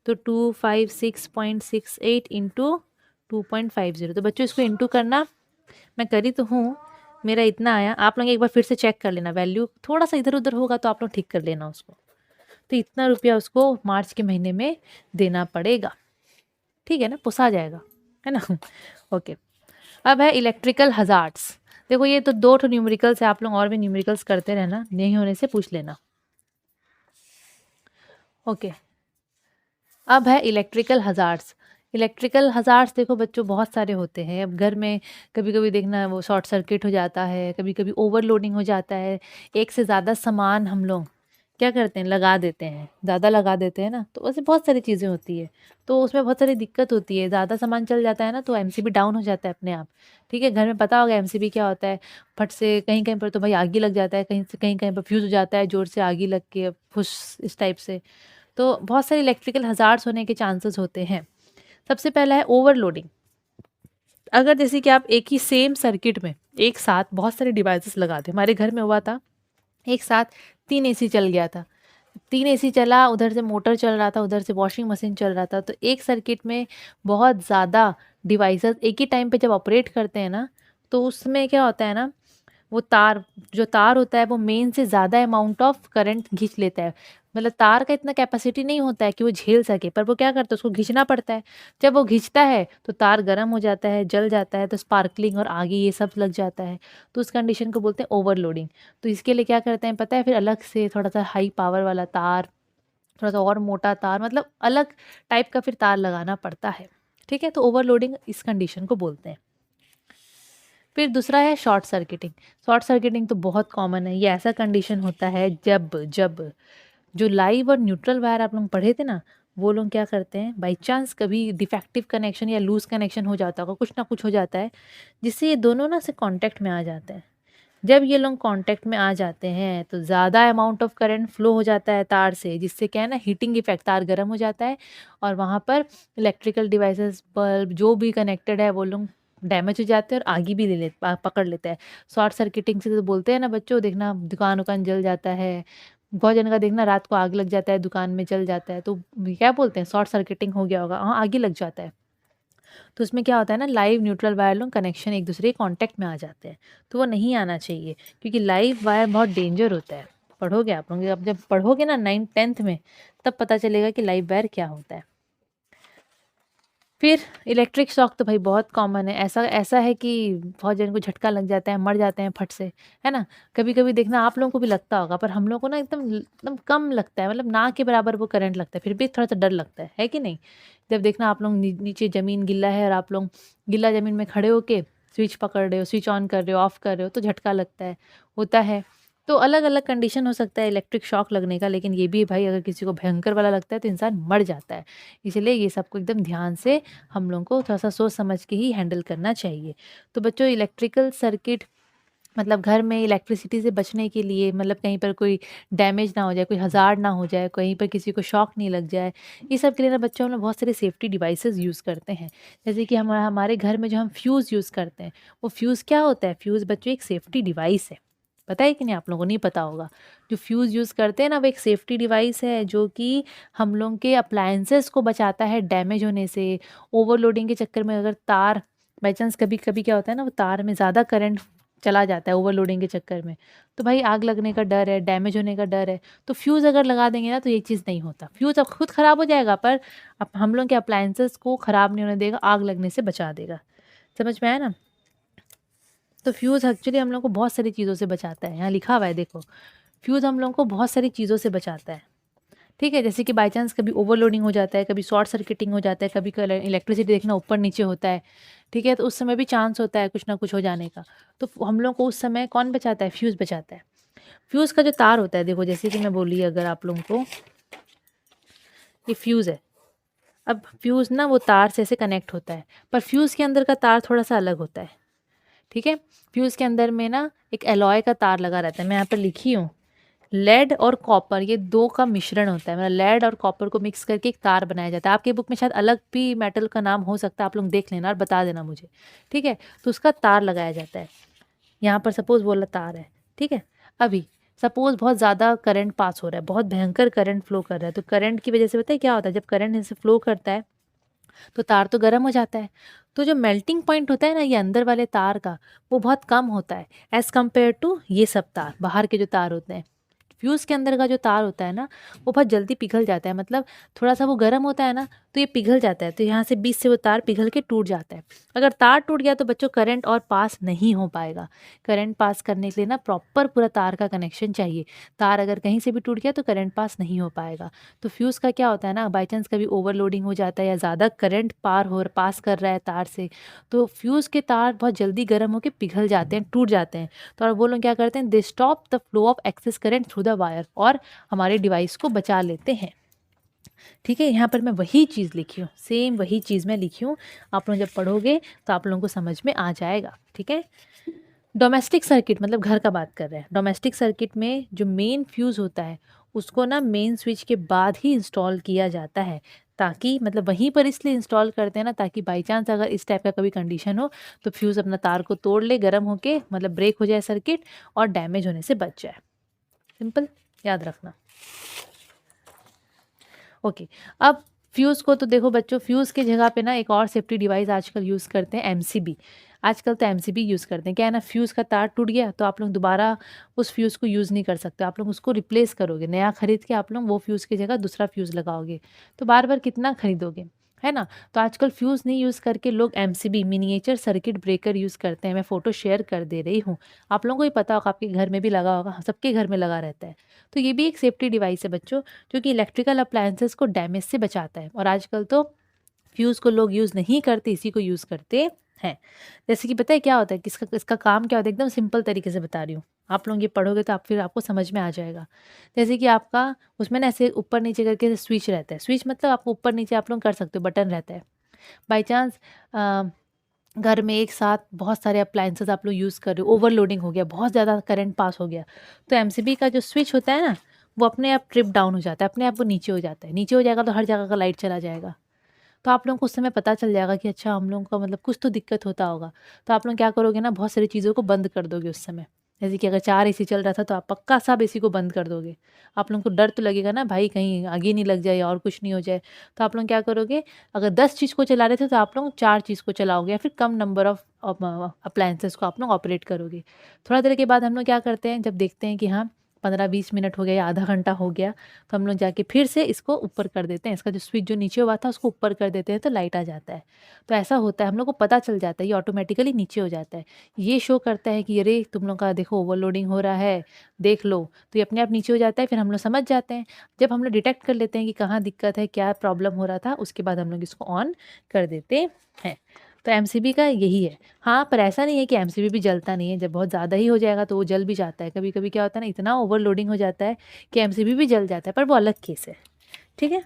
तो 256.68 इंटू 2.50, तो बच्चों इसको इंटू करना, मैं करी तो हूँ, मेरा इतना आया। आप लोग एक बार फिर से चेक कर लेना, वैल्यू थोड़ा सा इधर उधर होगा तो आप लोग ठीक कर लेना उसको। तो इतना रुपया उसको मार्च के महीने में देना पड़ेगा। ठीक है ना, पोसा जाएगा, है ना। ओके, अब है इलेक्ट्रिकल हजार्ड्स। देखो ये तो 2 ठो न्यूमेरिकल्स है, आप लोग और भी न्यूमेरिकल्स करते रहना, नहीं होने से पूछ लेना। ओके, अब है इलेक्ट्रिकल हजार्ड्स। इलेक्ट्रिकल हजार्ड्स देखो बच्चों बहुत सारे होते हैं। अब घर में कभी कभी देखना वो शॉर्ट सर्किट हो जाता है, कभी कभी ओवरलोडिंग हो जाता है, एक से ज़्यादा सामान हम लोग क्या करते हैं, लगा देते हैं, ज़्यादा लगा देते हैं ना, तो उससे बहुत सारी चीज़ें होती है, तो उसमें बहुत सारी दिक्कत होती है। ज़्यादा सामान चल जाता है ना तो एमसीबी डाउन हो जाता है अपने आप। ठीक है, घर में पता होगा एमसीबी क्या होता है, फट से कहीं कहीं पर तो भाई आग ही लग जाता है, कहीं से कहीं कहीं पर फ्यूज़ हो जाता है, ज़ोर से आग ही लग के फुस इस टाइप से। तो बहुत सारे इलेक्ट्रिकल हज़ार्ड्स होने के चांसेस होते हैं। सबसे पहला है ओवरलोडिंग। अगर जैसे कि आप एक ही सेम सर्किट में एक साथ बहुत सारे डिवाइसेस लगा दें, हमारे घर में हुआ था एक साथ 3 एसी चल गया था। 3 एसी चला, उधर से मोटर चल रहा था, उधर से वॉशिंग मशीन चल रहा था, तो एक सर्किट में बहुत ज़्यादा डिवाइसेस एक ही टाइम पे जब ऑपरेट करते हैं ना, तो उसमें क्या होता है ना, वो तार जो तार होता है वो मेन से ज़्यादा अमाउंट ऑफ करंट खींच लेता है। मतलब तार का इतना कैपेसिटी नहीं होता है कि वो झेल सके, पर वो क्या करता है, उसको खींचना पड़ता है। जब वो खींचता है तो तार गर्म हो जाता है, जल जाता है, तो स्पार्कलिंग और आगे ये सब लग जाता है। तो उस कंडीशन को बोलते हैं ओवरलोडिंग। तो इसके लिए क्या करते हैं पता है, फिर अलग से थोड़ा-सा हाई पावर वाला तार, थोड़ा-सा और मोटा तार, मतलब अलग टाइप का फिर तार लगाना पड़ता है। ठीक है? तो ओवरलोडिंग इस कंडीशन को बोलते हैं। फिर दूसरा है शॉर्ट सर्किटिंग। शॉर्ट सर्किटिंग तो बहुत कॉमन है। ये ऐसा कंडीशन होता है जब जब जो लाइव और न्यूट्रल वायर आप लोग पढ़े थे ना, वो लोग क्या करते हैं, बाई चांस कभी डिफेक्टिव कनेक्शन या लूज़ कनेक्शन हो जाता होगा, कुछ ना कुछ हो जाता है, जिससे ये दोनों ना से कॉन्टैक्ट में आ जाते हैं। जब ये लोग कॉन्टैक्ट में आ जाते हैं तो ज़्यादा अमाउंट ऑफ करंट फ्लो हो जाता है तार से, जिससे क्या है ना, हीटिंग इफेक्ट, तार गर्म हो जाता है और वहाँ पर इलेक्ट्रिकल डिवाइसेस, बल्ब जो भी कनेक्टेड है वो लोग डैमेज हो जाते हैं और आगे भी पकड़ लेता है। शॉर्ट सर्किटिंग से तो बोलते हैं ना बच्चों, देखना दुकान उकान जल जाता है, बहुत जन का देखना रात को आग लग जाता है, दुकान में जल जाता है, तो क्या बोलते हैं, शॉर्ट सर्किटिंग हो गया होगा, हाँ आगे लग जाता है। तो उसमें क्या होता है ना, लाइव न्यूट्रल वायर लोग कनेक्शन एक दूसरे के कॉन्टैक्ट में आ जाते हैं, तो वो नहीं आना चाहिए, क्योंकि लाइव वायर बहुत डेंजर होता है। पढ़ोगे आप लोग, अब जब पढ़ोगे ना 9th 10th में, तब पता चलेगा कि लाइव वायर क्या होता है। फिर इलेक्ट्रिक शॉक तो भाई बहुत कॉमन है। ऐसा ऐसा है कि बहुत जन को झटका लग जाता है, मर जाते हैं फट से, है ना? कभी-कभी देखना आप लोगों को भी लगता होगा, पर हम लोग को ना एकदम कम लगता है, मतलब ना के बराबर वो करंट लगता है, फिर भी थोड़ा-सा डर लगता है कि नहीं? जब देखना आप लोग नीचे ज़मीन गिल्ला है और आप लोग गीला ज़मीन में खड़े होके स्विच पकड़ रहे हो, स्विच ऑन कर रहे हो, ऑफ कर रहे हो, तो झटका लगता है, होता है। तो अलग-अलग कंडीशन हो सकता है इलेक्ट्रिक शॉक लगने का, लेकिन ये भी भाई अगर किसी को भयंकर वाला लगता है तो इंसान मर जाता है। इसलिए ये सबको एकदम ध्यान से हम लोगों को थोड़ा-सा सोच समझ के ही हैंडल करना चाहिए। तो बच्चों, इलेक्ट्रिकल सर्किट मतलब घर में इलेक्ट्रिसिटी से बचने के लिए, मतलब कहीं पर कोई डैमेज ना हो जाए, कोई हज़ार्ड ना हो जाए, कहीं पर किसी को शॉक नहीं लग जाए, ये सब के लिए ना बच्चों हम लोग बहुत सारे सेफ्टी डिवाइसेज़ यूज़ करते हैं। जैसे कि हमारे घर में जो हम फ्यूज़ यूज़ करते हैं, वो फ्यूज़ क्या होता है? फ्यूज़ बच्चों एक सेफ्टी डिवाइस है। पता है कि नहीं? आप लोगों को नहीं पता होगा। जो फ्यूज़ यूज़ करते हैं ना, वो एक सेफ्टी डिवाइस है जो कि हम लोग के अप्लायंसेस को बचाता है डैमेज होने से। ओवरलोडिंग के चक्कर में अगर तार बाय चांस कभी-कभी क्या होता है ना, वो तार में ज़्यादा करंट चला जाता है ओवरलोडिंग के चक्कर में, तो भाई आग लगने का डर है, डैमेज होने का डर है। तो फ्यूज़ अगर लगा देंगे ना, तो ये चीज़ नहीं होता। फ्यूज़ अब खुद ख़राब हो जाएगा, पर हम लोग के अप्लायंसेस को ख़राब नहीं होने देगा, आग लगने से बचा देगा। समझ में आया ना? तो फ्यूज़ एक्चुअली हम लोग को बहुत सारी चीज़ों से बचाता है। यहाँ लिखा हुआ है देखो, फ्यूज़ हम लोगों को बहुत सारी चीज़ों से बचाता है। ठीक है? जैसे कि बाय चांस कभी ओवरलोडिंग हो जाता है, कभी शॉर्ट सर्किटिंग हो जाता है, कभी इलेक्ट्रिसिटी देखना ऊपर-नीचे होता है। ठीक है? तो उस समय भी चांस होता है कुछ ना कुछ हो जाने का। तो हम लोग को उस समय कौन बचाता है? फ्यूज़ बचाता है। फ्यूज़ का जो तार होता है, देखो जैसे कि मैं बोली अगर आप लोगों को, ये फ्यूज़ है। अब फ्यूज़ ना वो तार से ऐसे कनेक्ट होता है, पर फ्यूज़ के अंदर का तार थोड़ा-सा अलग होता है। ठीक है? फ्यूज़ के अंदर में ना एक एलॉय का तार लगा रहता है। मैं यहाँ पर लिखी हूँ, लेड और कॉपर, ये 2 का मिश्रण होता है। मतलब लेड और कॉपर को मिक्स करके एक तार बनाया जाता है। आपकी बुक में शायद अलग भी मेटल का नाम हो सकता है, आप लोग देख लेना और बता देना मुझे। ठीक है? तो उसका तार लगाया जाता है। यहाँ पर सपोज़ वो वाला तार है। ठीक है? अभी सपोज़ बहुत ज़्यादा करंट पास हो रहा है, बहुत भयंकर करंट फ्लो कर रहा है, तो करंट की वज़ह से पता है क्या होता है, जब करंट ऐसे फ्लो करता है तो तार तो गर्म हो जाता है। तो जो मेल्टिंग पॉइंट होता है ना, ये अंदर वाले तार का, वो बहुत कम होता है एज़ कम्पेयर टू ये सब तार, बाहर के जो तार होते हैं। फ्यूज़ के अंदर का जो तार होता है ना, वो बहुत जल्दी पिघल जाता है, मतलब थोड़ा-सा वो गर्म होता है ना, तो ये पिघल जाता है, तो यहाँ से बीच से वो तार पिघल के टूट जाता है। अगर तार टूट गया तो बच्चों करंट और पास नहीं हो पाएगा। करंट पास करने के लिए ना प्रॉपर पूरा तार का कनेक्शन चाहिए। तार अगर कहीं से भी टूट गया तो करंट पास नहीं हो पाएगा। तो फ्यूज़ का क्या होता है ना, बाय चांस कभी ओवरलोडिंग हो जाता है या ज़्यादा करंट पास कर रहा है तार से, तो फ्यूज़ के तार बहुत जल्दी गर्म होके पिघल जाते हैं, टूट जाते हैं। तो और वो लोग क्या करते हैं, they stop the flow of excess current through the wire, और हमारे डिवाइस को बचा लेते हैं। ठीक है? यहाँ पर मैं वही चीज़ लिखी हूँ, सेम वही चीज़ मैं लिखी हूँ। आप लोग जब पढ़ोगे तो आप लोगों को समझ में आ जाएगा। ठीक है? डोमेस्टिक सर्किट मतलब घर का बात कर रहे हैं। डोमेस्टिक सर्किट में जो मेन फ्यूज़ होता है, उसको ना मेन स्विच के बाद ही इंस्टॉल किया जाता है, ताकि मतलब वहीं पर इसलिए इंस्टॉल करते हैं ना, ताकि बाई चांस अगर इस टाइप का कभी कंडीशन हो तो फ्यूज़ अपना तार को तोड़ ले गर्म होके, मतलब ब्रेक हो जाए सर्किट और डैमेज होने से बच जाए। सिंपल, याद रखना। ओके, अब फ्यूज़ को तो देखो बच्चों, फ्यूज़ की जगह पे ना एक और सेफ्टी डिवाइस आजकल यूज़ करते हैं, एमसीबी। आजकल तो एमसीबी यूज़ करते हैं। क्या है ना, फ्यूज़ का तार टूट गया तो आप लोग दोबारा उस फ्यूज़ को यूज़ नहीं कर सकते, आप लोग उसको रिप्लेस करोगे। नया खरीद के आप लोग वो फ्यूज़ की जगह दूसरा फ्यूज़ लगाओगे, तो बार-बार कितना खरीदोगे, है ना? तो आजकल फ्यूज़ नहीं यूज़ करके लोग MCB, miniature circuit breaker use करते हैं। मैं फ़ोटो शेयर कर दे रही हूँ। आप लोगों को भी पता होगा, आपके घर में भी लगा होगा, सबके घर में लगा रहता है। तो ये भी एक सेफ्टी डिवाइस है बच्चों, जो कि इलेक्ट्रिकल अप्लायंसेस को डैमेज से बचाता है। और आजकल तो फ्यूज़ को लोग यूज़ नहीं करते, इसी को यूज़ करते हैं। जैसे कि पता है क्या होता है, किसका इसका काम क्या होता है, एकदम सिंपल तरीके से बता रही हूँ। आप लोग ये पढ़ोगे तो फिर आपको समझ में आ जाएगा। जैसे कि आपका उसमें ना ऐसे ऊपर-नीचे करके स्विच रहता है। स्विच मतलब आप ऊपर-नीचे आप लोग कर सकते हो, बटन रहता है। बाय चांस घर में एक साथ बहुत सारे अप्लायंसेस आप लोग यूज़ कर रहे हो, ओवरलोडिंग हो गया, बहुत ज़्यादा करंट पास हो गया, तो एमसीबी का जो स्विच होता है ना, वो अपने आप ट्रिप डाउन हो जाता है, अपने आप वो नीचे हो जाता है। नीचे हो जाएगा तो हर जगह का लाइट चला जाएगा। तो आप लोगों को उस समय पता चल जाएगा कि अच्छा, हम लोगों का मतलब कुछ तो दिक्कत होता होगा। तो आप लोग क्या करोगे ना, बहुत सारी चीज़ों को बंद कर दोगे उस समय। जैसे कि अगर 4 एसी चल रहा था तो आप पक्का सब एसी को बंद कर दोगे। आप लोगों को डर तो लगेगा ना भाई, कहीं आग ही नहीं लग जाए या और कुछ नहीं हो जाए। तो आप लोग क्या करोगे, अगर 10 चीज़ को चला रहे थे तो आप लोग 4 चीज़ को चलाओगे, या फिर कम नंबर ऑफ अप्लायंसेस को आप लोग ऑपरेट करोगे। थोड़ा देर के बाद हम लोग क्या करते हैं, जब देखते हैं कि हाँ 15-20 मिनट हो गया या आधा घंटा हो गया, तो हम लोग जाके फिर से इसको ऊपर कर देते हैं। इसका जो स्विच जो नीचे हुआ था उसको ऊपर कर देते हैं तो लाइट आ जाता है। तो ऐसा होता है, हम लोग को पता चल जाता है, ये ऑटोमेटिकली नीचे हो जाता है। ये शो करता है कि अरे तुम लोग का देखो ओवरलोडिंग हो रहा है, देख लो। तो ये अपने आप नीचे हो जाता है, फिर हम लोग समझ जाते हैं। जब हम लोग डिटेक्ट कर लेते हैं कि कहाँ दिक्कत है, क्या प्रॉब्लम हो रहा था, उसके बाद हम लोग इसको ऑन कर देते हैं। तो एमसीबी का यही है। हाँ, पर ऐसा नहीं है कि एमसीबी भी जलता नहीं है, जब बहुत ज़्यादा ही हो जाएगा तो वो जल भी जाता है। कभी-कभी क्या होता है ना, इतना ओवरलोडिंग हो जाता है कि एमसीबी भी जल जाता है, पर वो अलग केस है। ठीक है?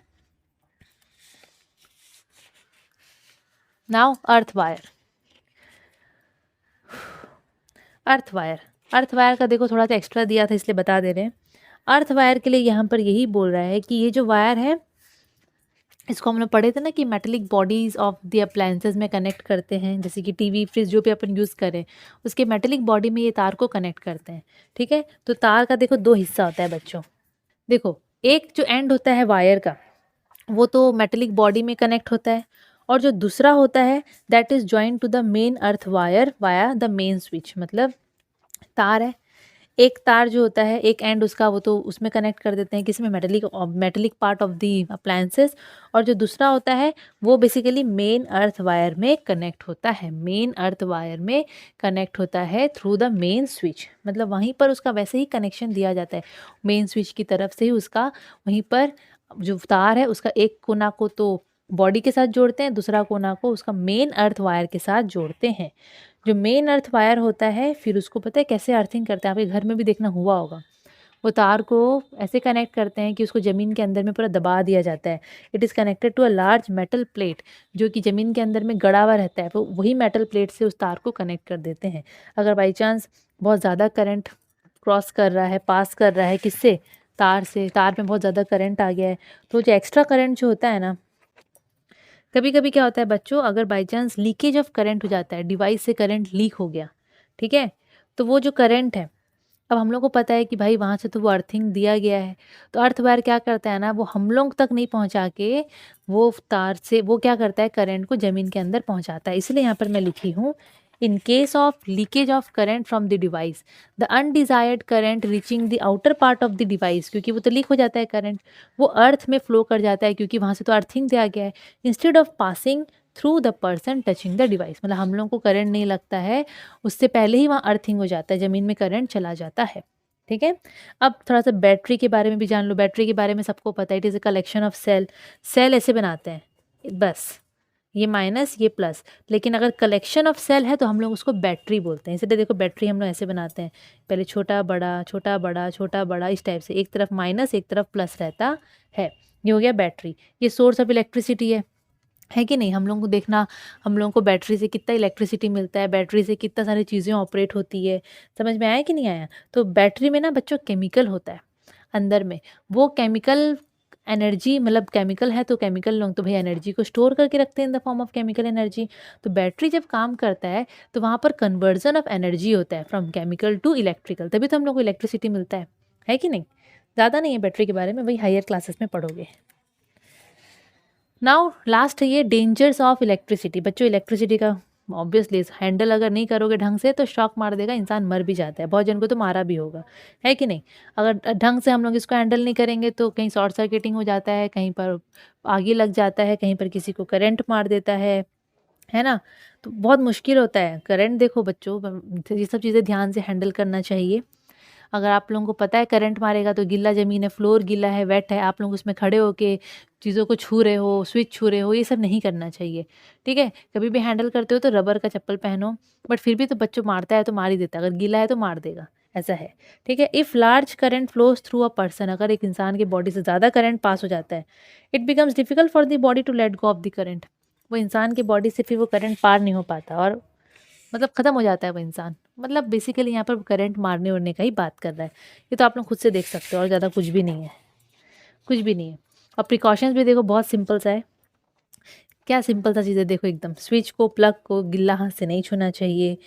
Now earth wire. Earth wire, earth wire का देखो थोड़ा सा एक्स्ट्रा दिया था इसलिए बता दे रहे हैं। अर्थ वायर के लिए यहाँ पर यही बोल रहा है कि ये जो वायर है, इसको हम लोग पढ़े थे ना कि metallic bodies of the appliances में कनेक्ट करते हैं। जैसे कि टीवी, फ्रिज जो भी अपन यूज़ करें, उसके मेटेलिक बॉडी में ये तार को कनेक्ट करते हैं। ठीक है? तो तार का देखो 2 हिस्सा होता है बच्चों। देखो, एक जो एंड होता है वायर का, वो तो मेटेलिक बॉडी में कनेक्ट होता है, और जो दूसरा होता है that is joined to the main earth wire via the main switch. मतलब तार है, एक तार जो होता है, एक एंड उसका, वो तो उसमें कनेक्ट कर देते हैं किसमें, metallic part of the appliances, और जो दूसरा होता है वो बेसिकली मेन अर्थ वायर में कनेक्ट होता है। मेन अर्थ वायर में कनेक्ट होता है थ्रू द मेन स्विच। मतलब वहीं पर उसका वैसे ही कनेक्शन दिया जाता है, मेन स्विच की तरफ से ही उसका, वहीं पर जो तार है उसका एक कोना को तो बॉडी के साथ जोड़ते हैं, दूसरा कोना को उसका मेन अर्थ वायर के साथ जोड़ते हैं। जो मेन अर्थ वायर होता है, फिर उसको पता है कैसे अर्थिंग करते हैं, आपके घर में भी देखना हुआ होगा। वो तार को ऐसे कनेक्ट करते हैं कि उसको ज़मीन के अंदर में पूरा दबा दिया जाता है। It is connected to a large metal plate, जो कि ज़मीन के अंदर में गड़ा हुआ रहता है, तो वही मेटल प्लेट से उस तार को कनेक्ट कर देते हैं। अगर बाई चांस बहुत ज़्यादा करंट क्रॉस कर रहा है, पास कर रहा है किससे, तार से, तार में बहुत ज़्यादा करंट आ गया है, तो जो एक्स्ट्रा करंट जो होता है ना, कभी-कभी क्या होता है बच्चों, अगर by chance leakage of current हो जाता है, डिवाइस से करंट लीक हो गया, ठीक है? तो वो जो करंट है, अब हम लोग को पता है कि भाई वहाँ से तो वो अर्थिंग दिया गया है, तो अर्थ वायर क्या करता है ना, वो हम लोग तक नहीं पहुँचा के, वो तार से वो क्या करता है, करंट को ज़मीन के अंदर पहुँचाता है। इसलिए यहाँ पर मैं लिखी हूँ, in case of leakage of current from the device, the undesired current reaching the outer part of the device, क्योंकि वो तो लीक हो जाता है करंट, वो अर्थ में फ्लो कर जाता है, क्योंकि वहाँ से तो अर्थिंग दिया गया है, instead of passing through the person touching the device. मतलब हम लोगों को करंट नहीं लगता है, उससे पहले ही वहाँ अर्थिंग हो जाता है, ज़मीन में करंट चला जाता है। ठीक है? अब थोड़ा-सा बैटरी के बारे में भी जान लो। बैटरी के बारे में सबको पता है, it is a collection of cell. Cell ऐसे बनाते हैं, बस, ये माइनस, ये प्लस। लेकिन अगर कलेक्शन ऑफ सेल है तो हम लोग उसको बैटरी बोलते हैं। इसलिए देखो बैटरी हम लोग ऐसे बनाते हैं, पहले छोटा, बड़ा, छोटा, बड़ा, छोटा, बड़ा, इस टाइप से, एक तरफ माइनस, एक तरफ प्लस रहता है। ये हो गया बैटरी। ये सोर्स ऑफ इलेक्ट्रिसिटी है कि नहीं? हम लोगों को देखना, हम लोगों को बैटरी से कितना इलेक्ट्रिसिटी मिलता है, बैटरी से कितना सारी चीज़ें ऑपरेट होती है, समझ में आया कि नहीं आया? तो बैटरी में ना बच्चों केमिकल होता है अंदर में, वो केमिकल एनर्जी मतलब केमिकल है, तो केमिकल लोग तो भैया एनर्जी को स्टोर करके रखते हैं in the form of chemical energy. तो बैटरी जब काम करता है तो वहाँ पर कन्वर्जन ऑफ एनर्जी होता है फ्रॉम केमिकल टू इलेक्ट्रिकल, तभी तो हम लोग को इलेक्ट्रिसिटी मिलता है कि नहीं। ज़्यादा नहीं है बैटरी के बारे में, वही हायर क्लासेस में पढ़ोगे। नाउ लास्ट है ये डेंजर्स ऑफ इलेक्ट्रिसिटी। बच्चों इलेक्ट्रिसिटी का ऑब्वियसली हैंडल अगर नहीं करोगे ढंग से तो शॉक मार देगा, इंसान मर भी जाता है, बहुत जन को तो मारा भी होगा, है कि नहीं। अगर ढंग से हम लोग इसको हैंडल नहीं करेंगे तो कहीं शॉर्ट सर्किटिंग हो जाता है, कहीं पर आगे लग जाता है, कहीं पर किसी को करंट मार देता है ना। तो बहुत मुश्किल होता है करंट। देखो बच्चों ये सब चीज़ें ध्यान से हैंडल करना चाहिए। अगर आप लोगों को पता है करंट मारेगा तो गीला ज़मीन है, फ्लोर गीला है, वेट है, आप लोग उसमें खड़े होके चीज़ों को छू रहे हो, स्विच छू रहे हो, ये सब नहीं करना चाहिए, ठीक है। कभी भी हैंडल करते हो तो रबर का चप्पल पहनो, बट फिर भी तो बच्चों मारता है तो मार ही देता है, अगर गीला है तो मार देगा, ऐसा है, ठीक है। If large current flows through a person, अगर एक इंसान की बॉडी से ज़्यादा करंट पास हो जाता है, it becomes difficult for the body to let go of the current. वो इंसान की बॉडी से फिर वो करंट पार नहीं हो पाता और मतलब ख़त्म हो जाता है वो इंसान। मतलब बेसिकली यहाँ पर करंट मारने उड़ने का ही बात कर रहा है। ये तो आप लोग खुद से देख सकते हो और ज़्यादा कुछ भी नहीं है, कुछ भी नहीं है। और प्रिकॉशंस भी देखो बहुत सिंपल सा है। क्या सिंपल सा चीज़ें देखो एकदम, स्विच को प्लग को गिल्ला हाथ से नहीं छूना चाहिए,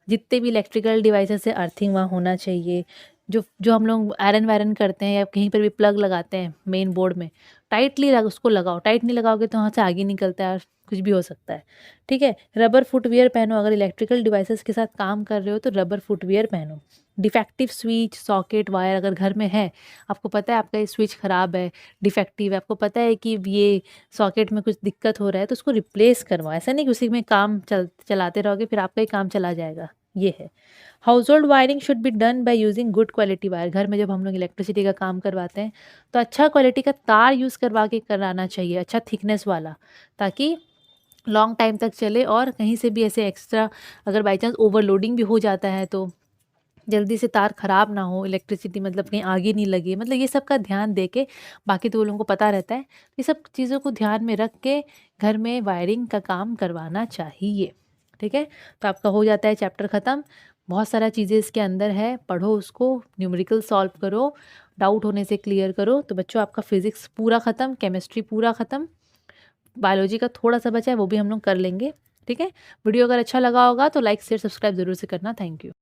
जितने भी इलेक्ट्रिकल डिवाइसेस है अर्थिंग वहाँ होना चाहिए। जो जो हम लोग आयरन वायरन करते हैं या कहीं पर भी प्लग लगाते हैं मेन बोर्ड में, टाइटली उसको लगाओ, टाइट नहीं लगाओगे तो वहाँ से आगे निकलता है और कुछ भी हो सकता है, ठीक है। रबर फुटवियर पहनो, अगर इलेक्ट्रिकल डिवाइसेस के साथ काम कर रहे हो तो रबर फुटवियर पहनो। डिफेक्टिव स्विच सॉकेट वायर अगर घर में है, आपको पता है आपका ये स्विच ख़राब है, डिफेक्टिव है, आपको पता है कि ये सॉकेट में कुछ दिक्कत हो रहा है, तो उसको रिप्लेस करवाओ। ऐसा नहीं कि उसी में काम चलाते रहोगे फिर आपका ही काम चला जाएगा, ये है। House hold wiring should be done by using good quality wire. घर में जब हम लोग इलेक्ट्रिसिटी का काम करवाते हैं तो अच्छा क्वालिटी का तार यूज़ करवा के कराना चाहिए, अच्छा थिकनेस वाला, ताकि लॉन्ग टाइम तक चले। और कहीं से भी ऐसे एक्स्ट्रा अगर बाई चांस ओवरलोडिंग भी हो जाता है तो जल्दी से तार ख़राब ना हो, इलेक्ट्रिसिटी मतलब कहीं आगे नहीं लगे, मतलब ये सब का ध्यान दे के, बाकी तो वो लोगों को पता रहता है, ये सब चीज़ों को ध्यान में रख के घर में वायरिंग का काम करवाना चाहिए, ठीक है। तो आपका हो जाता है चैप्टर ख़त्म। बहुत सारा चीज़ें इसके अंदर है, पढ़ो उसको, न्यूमेरिकल सॉल्व करो, डाउट होने से क्लियर करो। तो बच्चों आपका फिज़िक्स पूरा ख़त्म, केमिस्ट्री पूरा ख़त्म, बायोलॉजी का थोड़ा सा बचा है वो भी हम लोग कर लेंगे, ठीक है। वीडियो अगर अच्छा लगा होगा तो लाइक शेयर सब्सक्राइब ज़रूर से करना। Thank you.